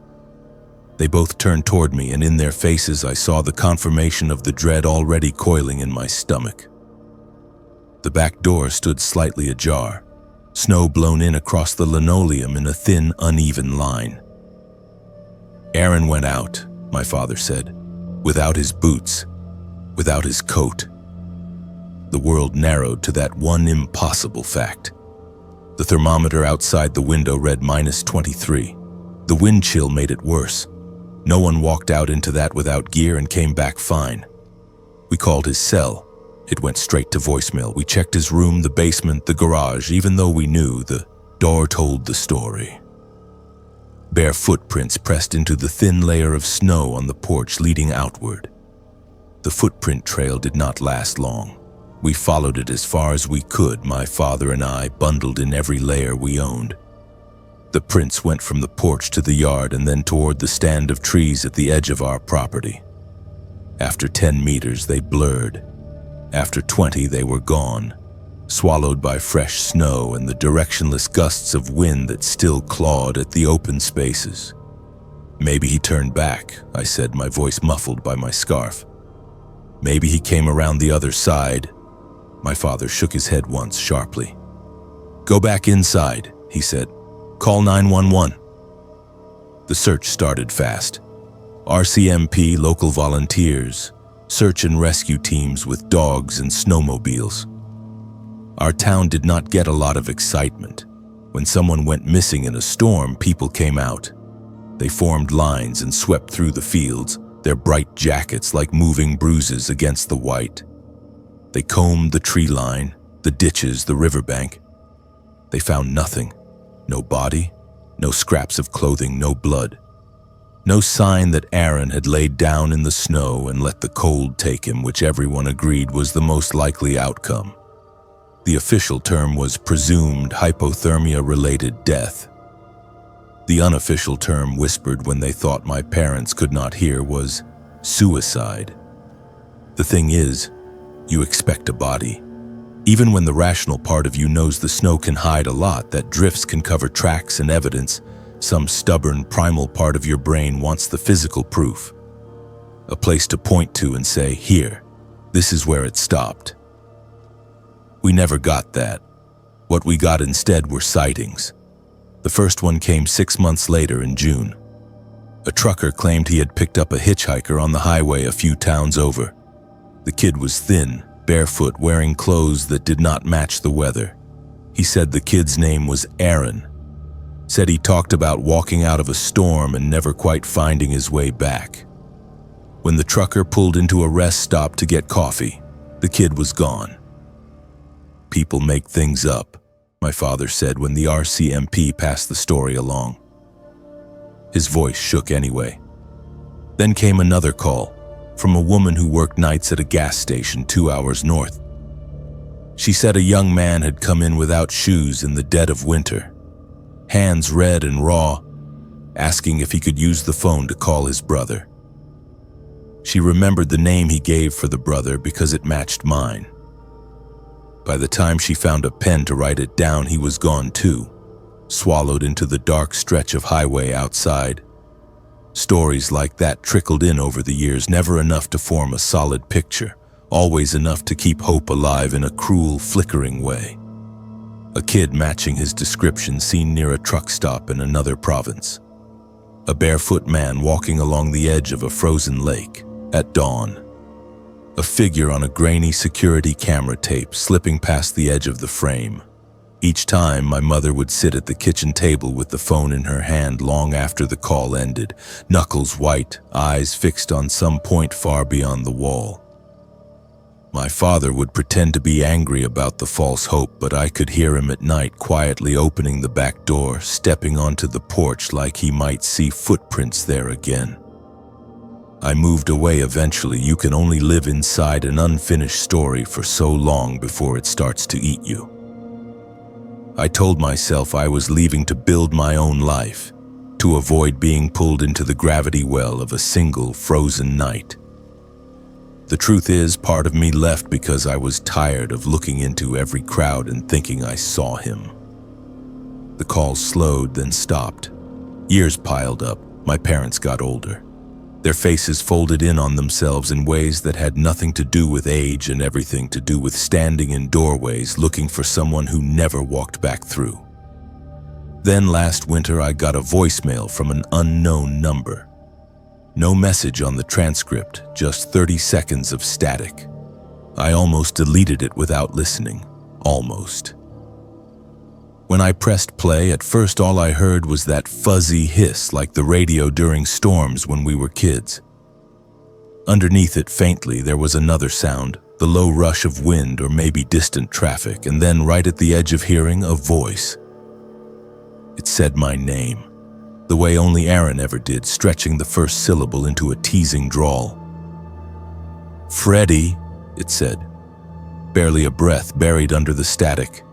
They both turned toward me, and in their faces I saw the confirmation of the dread already coiling in my stomach. The back door stood slightly ajar, snow blown in across the linoleum in a thin, uneven line. "Aaron went out," my father said, "without his boots. Without his coat." The world narrowed to that one impossible fact. The thermometer outside the window read -23. The wind chill made it worse. No one walked out into that without gear and came back fine. We called his cell. It went straight to voicemail. We checked his room, the basement, the garage, even though we knew the door told the story. Bare footprints pressed into the thin layer of snow on the porch leading outward. The footprint trail did not last long. We followed it as far as we could, my father and I, bundled in every layer we owned. The prints went from the porch to the yard and then toward the stand of trees at the edge of our property. After 10 meters, they blurred. After 20, they were gone, swallowed by fresh snow and the directionless gusts of wind that still clawed at the open spaces. "Maybe he turned back," I said, my voice muffled by my scarf. "Maybe he came around the other side." My father shook his head once sharply. "Go back inside," he said. "Call 911. The search started fast. RCMP, local volunteers, search and rescue teams with dogs and snowmobiles. Our town did not get a lot of excitement. When someone went missing in a storm, people came out. They formed lines and swept through the fields, their bright jackets like moving bruises against the white. They combed the tree line, the ditches, the riverbank. They found nothing. No body, no scraps of clothing, no blood. No sign that Aaron had laid down in the snow and let the cold take him, which everyone agreed was the most likely outcome. The official term was presumed hypothermia-related death. The unofficial term, whispered when they thought my parents could not hear, was suicide. The thing is, you expect a body. Even when the rational part of you knows the snow can hide a lot, that drifts can cover tracks and evidence, some stubborn, primal part of your brain wants the physical proof. A place to point to and say, "Here, this is where it stopped." We never got that. What we got instead were sightings. The first one came 6 months later in June. A trucker claimed he had picked up a hitchhiker on the highway a few towns over. The kid was thin, barefoot, wearing clothes that did not match the weather. He said the kid's name was Aaron. Said he talked about walking out of a storm and never quite finding his way back. When the trucker pulled into a rest stop to get coffee, the kid was gone. People make things up, my father said when the RCMP passed the story along. His voice shook anyway. Then came another call from a woman who worked nights at a gas station 2 hours north. She said a young man had come in without shoes in the dead of winter, hands red and raw, asking if he could use the phone to call his brother. She remembered the name he gave for the brother because it matched mine. By the time she found a pen to write it down, he was gone too, swallowed into the dark stretch of highway outside. Stories like that trickled in over the years, never enough to form a solid picture, always enough to keep hope alive in a cruel, flickering way. A kid matching his description seen near a truck stop in another province. A barefoot man walking along the edge of a frozen lake at dawn. A figure on a grainy security camera tape slipping past the edge of the frame. Each time, my mother would sit at the kitchen table with the phone in her hand long after the call ended, knuckles white, eyes fixed on some point far beyond the wall. My father would pretend to be angry about the false hope, but I could hear him at night quietly opening the back door, stepping onto the porch like he might see footprints there again. I moved away eventually. You can only live inside an unfinished story for so long before it starts to eat you. I told myself I was leaving to build my own life, to avoid being pulled into the gravity well of a single frozen night. The truth is, part of me left because I was tired of looking into every crowd and thinking I saw him. The calls slowed, then stopped. Years piled up. My parents got older. Their faces folded in on themselves in ways that had nothing to do with age and everything to do with standing in doorways looking for someone who never walked back through. Then last winter I got a voicemail from an unknown number. No message on the transcript, just 30 seconds of static. I almost deleted it without listening. Almost. When I pressed play, at first all I heard was that fuzzy hiss like the radio during storms when we were kids. Underneath it faintly there was another sound, the low rush of wind or maybe distant traffic, and then right at the edge of hearing, a voice. It said my name, the way only Aaron ever did, stretching the first syllable into a teasing drawl. "Freddie," it said, barely a breath buried under the static.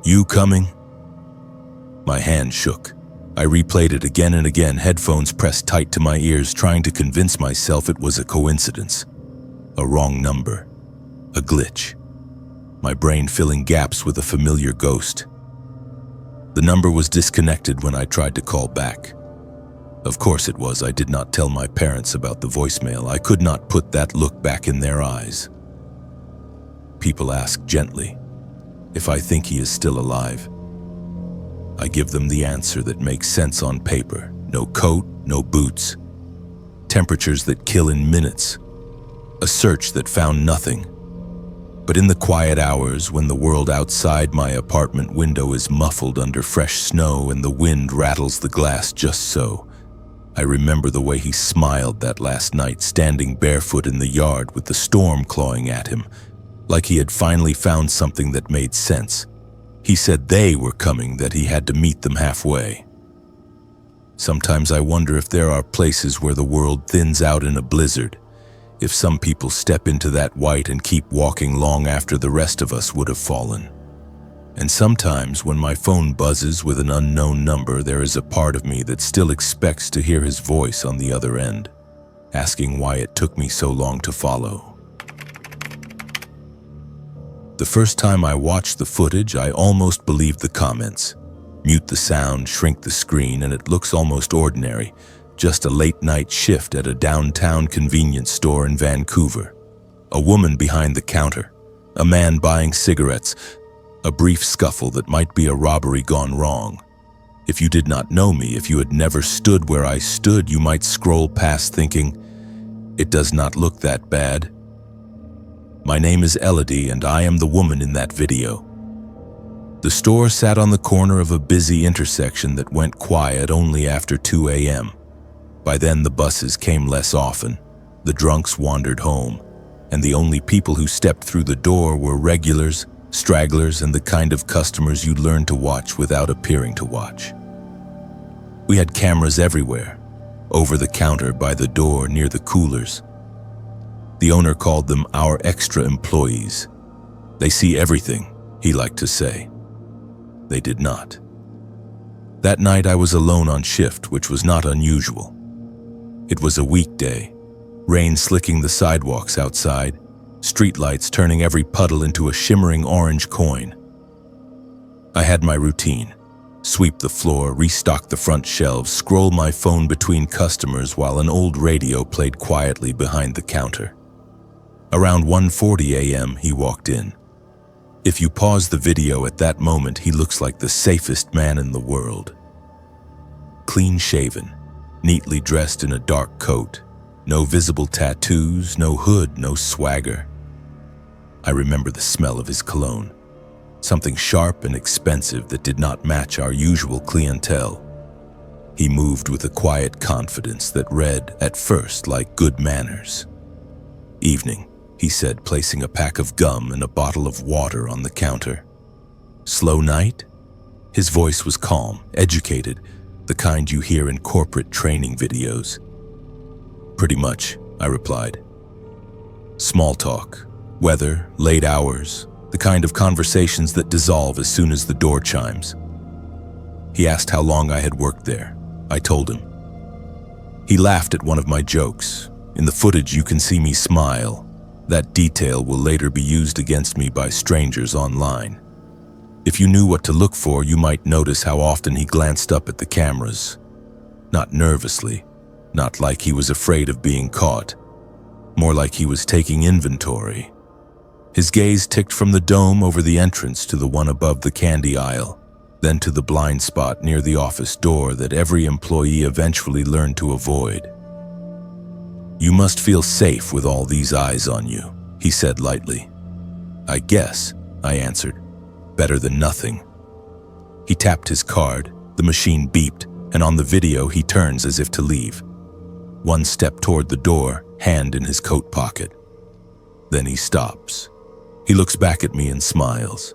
"You coming?" My hand shook. I replayed it again and again, headphones pressed tight to my ears, trying to convince myself it was a coincidence. A wrong number. A glitch. My brain filling gaps with a familiar ghost. The number was disconnected when I tried to call back. Of course it was. I did not tell my parents about the voicemail. I could not put that look back in their eyes. People ask gently if I think he is still alive. I give them the answer that makes sense on paper. No coat, no boots. Temperatures that kill in minutes. A search that found nothing. But in the quiet hours, when the world outside my apartment window is muffled under fresh snow and the wind rattles the glass just so, I remember the way he smiled that last night, standing barefoot in the yard with the storm clawing at him, like he had finally found something that made sense. He said they were coming, that he had to meet them halfway. Sometimes I wonder if there are places where the world thins out in a blizzard, if some people step into that white and keep walking long after the rest of us would have fallen. And sometimes when my phone buzzes with an unknown number, there is a part of me that still expects to hear his voice on the other end, asking why it took me so long to follow. The first time I watched the footage, I almost believed the comments. Mute the sound, shrink the screen, and it looks almost ordinary. Just a late-night shift at a downtown convenience store in Vancouver. A woman behind the counter. A man buying cigarettes. A brief scuffle that might be a robbery gone wrong. If you did not know me, if you had never stood where I stood, you might scroll past thinking, it does not look that bad. My name is Elodie and I am the woman in that video." The store sat on the corner of a busy intersection that went quiet only after 2 a.m. By then the buses came less often, the drunks wandered home, and the only people who stepped through the door were regulars, stragglers, and the kind of customers you'd learn to watch without appearing to watch. We had cameras everywhere, over the counter, by the door, near the coolers. The owner called them our extra employees. "They see everything," he liked to say. They did not. That night I was alone on shift, which was not unusual. It was a weekday, rain slicking the sidewalks outside, streetlights turning every puddle into a shimmering orange coin. I had my routine: sweep the floor, restock the front shelves, scroll my phone between customers while an old radio played quietly behind the counter. Around 1:40 a.m. he walked in. If you pause the video at that moment, he looks like the safest man in the world. Clean-shaven, neatly dressed in a dark coat, no visible tattoos, no hood, no swagger. I remember the smell of his cologne, something sharp and expensive that did not match our usual clientele. He moved with a quiet confidence that read, at first, like good manners. "Evening," he said, placing a pack of gum and a bottle of water on the counter. "Slow night?" His voice was calm, educated, the kind you hear in corporate training videos. "Pretty much," I replied. Small talk, weather, late hours, the kind of conversations that dissolve as soon as the door chimes. He asked how long I had worked there. I told him. He laughed at one of my jokes. "In the footage you can see me smile. That detail will later be used against me by strangers online. If you knew what to look for, you might notice how often he glanced up at the cameras. Not nervously, not like he was afraid of being caught, more like he was taking inventory. His gaze ticked from the dome over the entrance to the one above the candy aisle, then to the blind spot near the office door that every employee eventually learned to avoid. "You must feel safe with all these eyes on you," he said lightly. "I guess," I answered. "Better than nothing." He tapped his card, the machine beeped, and on the video he turns as if to leave. One step toward the door, hand in his coat pocket. Then he stops. He looks back at me and smiles.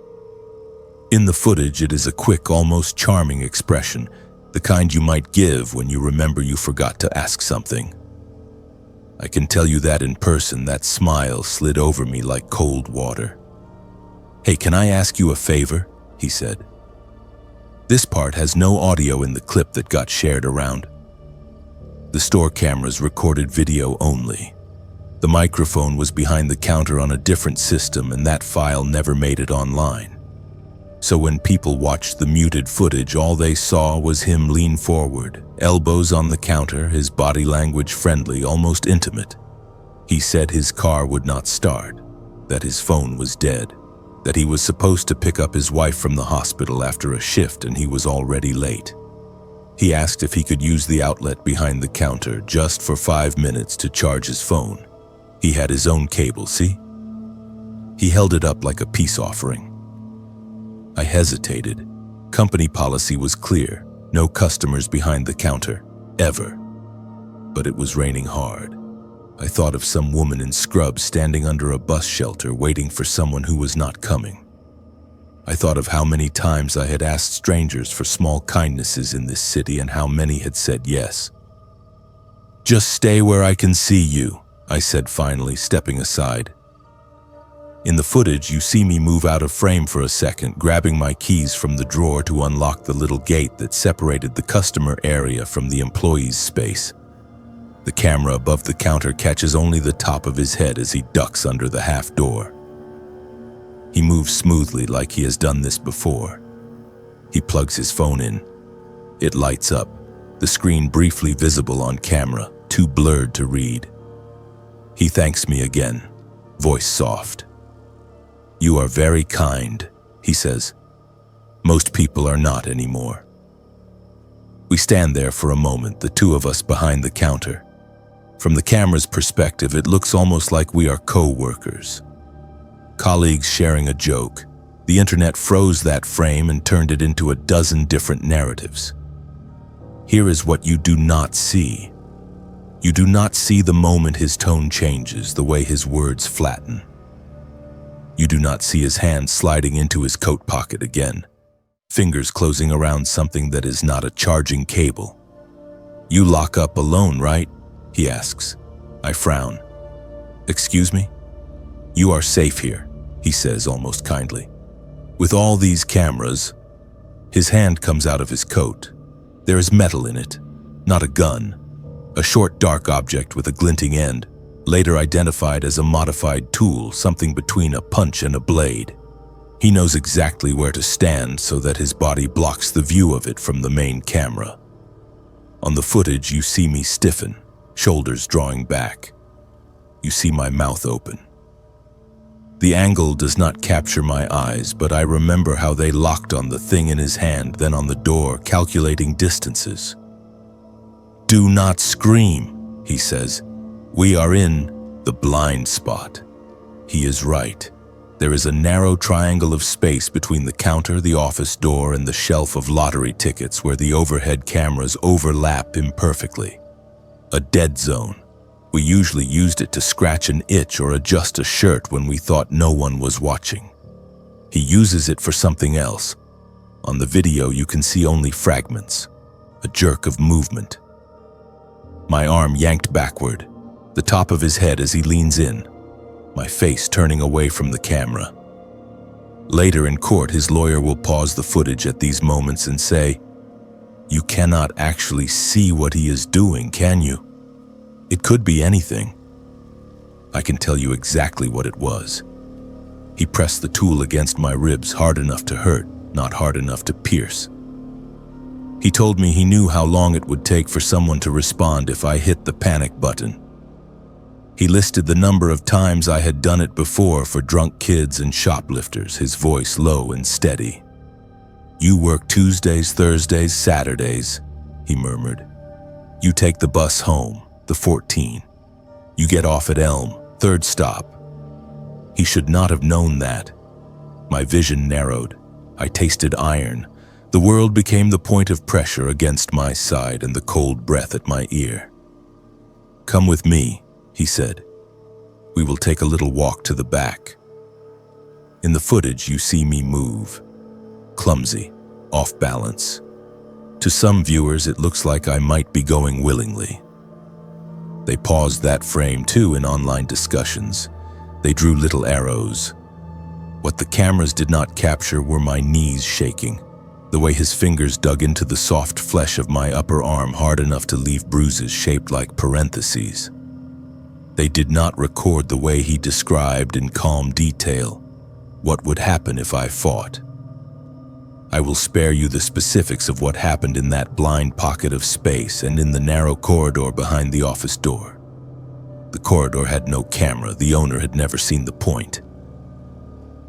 In the footage, it is a quick, almost charming expression, the kind you might give when you remember you forgot to ask something. I can tell you that in person, that smile slid over me like cold water. "Hey, can I ask you a favor?" he said. This part has no audio in the clip that got shared around. The store cameras recorded video only. The microphone was behind the counter on a different system, and that file never made it online. So when people watched the muted footage, all they saw was him lean forward, elbows on the counter, his body language friendly, almost intimate. He said his car would not start, that his phone was dead, that he was supposed to pick up his wife from the hospital after a shift and he was already late. He asked if he could use the outlet behind the counter just for 5 minutes to charge his phone. He had his own cable, see? He held it up like a peace offering. I hesitated. Company policy was clear: no customers behind the counter, ever. But it was raining hard. I thought of some woman in scrubs standing under a bus shelter waiting for someone who was not coming. I thought of how many times I had asked strangers for small kindnesses in this city and how many had said yes. "Just stay where I can see you," I said finally, stepping aside. In the footage, you see me move out of frame for a second, grabbing my keys from the drawer to unlock the little gate that separated the customer area from the employee's space. The camera above the counter catches only the top of his head as he ducks under the half door. He moves smoothly like he has done this before. He plugs his phone in. It lights up, the screen briefly visible on camera, too blurred to read. He thanks me again, voice soft. "You are very kind," he says. "Most people are not anymore." We stand there for a moment, the two of us behind the counter. From the camera's perspective, it looks almost like we are co-workers. colleagues sharing a joke. The internet froze that frame and turned it into a dozen different narratives. Here is what you do not see. You do not see the moment his tone changes, the way his words flatten. You do not see his hand sliding into his coat pocket again, fingers closing around something that is not a charging cable. "You lock up alone, right?" he asks. I frown. "Excuse me?" "You are safe here," he says almost kindly. "With all these cameras." His hand comes out of his coat. There is metal in it, not a gun. A short dark object with a glinting end, later identified as a modified tool, something between a punch and a blade. He knows exactly where to stand so that his body blocks the view of it from the main camera. On the footage, you see me stiffen, shoulders drawing back. You see my mouth open. The angle does not capture my eyes, but I remember how they locked on the thing in his hand, then on the door, calculating distances. "Do not scream," he says. "We are in the blind spot." He is right. There is a narrow triangle of space between the counter, the office door, and the shelf of lottery tickets where the overhead cameras overlap imperfectly. A dead zone. We usually used it to scratch an itch or adjust a shirt when we thought no one was watching. He uses it for something else. On the video, you can see only fragments, a jerk of movement. My arm yanked backward, the top of his head as he leans in, my face turning away from the camera. Later in court, his lawyer will pause the footage at these moments and say, "You cannot actually see what he is doing, can you? It could be anything." I can tell you exactly what it was. He pressed the tool against my ribs hard enough to hurt, not hard enough to pierce. He told me he knew how long it would take for someone to respond if I hit the panic button. He listed the number of times I had done it before for drunk kids and shoplifters, his voice low and steady. "You work Tuesdays, Thursdays, Saturdays," he murmured. "You take the bus home, the 14. You get off at Elm, 3rd stop." He should not have known that. My vision narrowed. I tasted iron. The world became the point of pressure against my side and the cold breath at my ear. "Come with me," he said. "We will take a little walk to the back." In the footage, you see me move. Clumsy, off balance. To some viewers, it looks like I might be going willingly. They paused that frame too in online discussions. They drew little arrows. What the cameras did not capture were my knees shaking, the way his fingers dug into the soft flesh of my upper arm hard enough to leave bruises shaped like parentheses. They did not record the way he described in calm detail what would happen if I fought. I will spare you the specifics of what happened in that blind pocket of space and in the narrow corridor behind the office door. The corridor had no camera. The owner had never seen the point.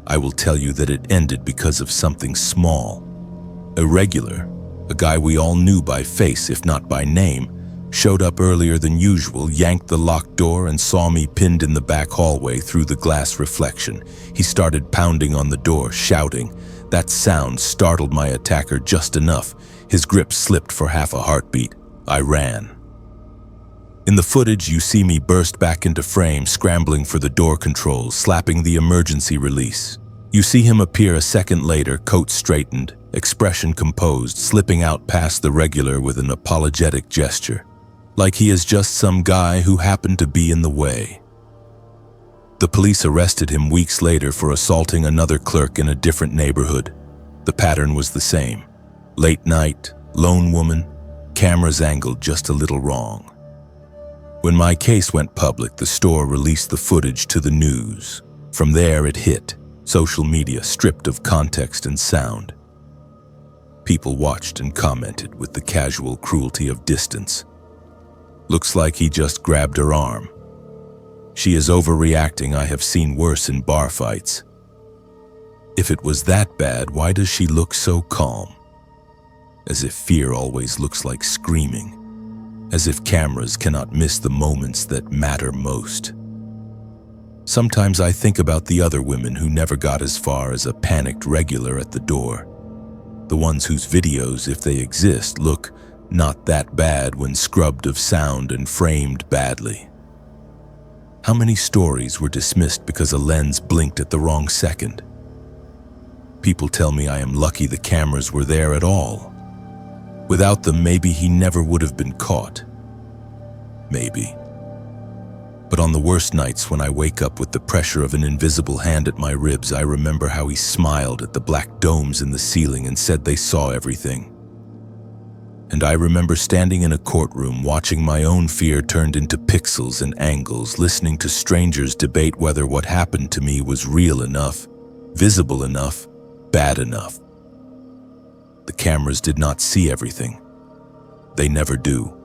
I will tell you that it ended because of something small, irregular. A guy we all knew by face, if not by name, showed up earlier than usual, yanked the locked door, and saw me pinned in the back hallway through the glass reflection. He started pounding on the door, shouting. That sound startled my attacker just enough. His grip slipped for half a heartbeat. I ran. In the footage, you see me burst back into frame, scrambling for the door controls, slapping the emergency release. You see him appear a second later, coat straightened, expression composed, slipping out past the regular with an apologetic gesture, like he is just some guy who happened to be in the way. The police arrested him weeks later for assaulting another clerk in a different neighborhood. The pattern was the same. Late night, lone woman, cameras angled just a little wrong. When my case went public, the store released the footage to the news. From there, it hit social media, stripped of context and sound. People watched and commented with the casual cruelty of distance. "Looks like he just grabbed her arm. She is overreacting. I have seen worse in bar fights." If it was that bad, why does she look so calm? As if fear always looks like screaming. As if cameras cannot miss the moments that matter most. Sometimes I think about the other women who never got as far as a panicked regular at the door. The ones whose videos, if they exist, look not that bad when scrubbed of sound and framed badly. How many stories were dismissed because a lens blinked at the wrong second? People tell me I am lucky the cameras were there at all. Without them, maybe he never would have been caught. Maybe. But on the worst nights when I wake up with the pressure of an invisible hand at my ribs, I remember how he smiled at the black domes in the ceiling and said they saw everything. And I remember standing in a courtroom watching my own fear turned into pixels and angles, listening to strangers debate whether what happened to me was real enough, visible enough, bad enough. The cameras did not see everything. They never do.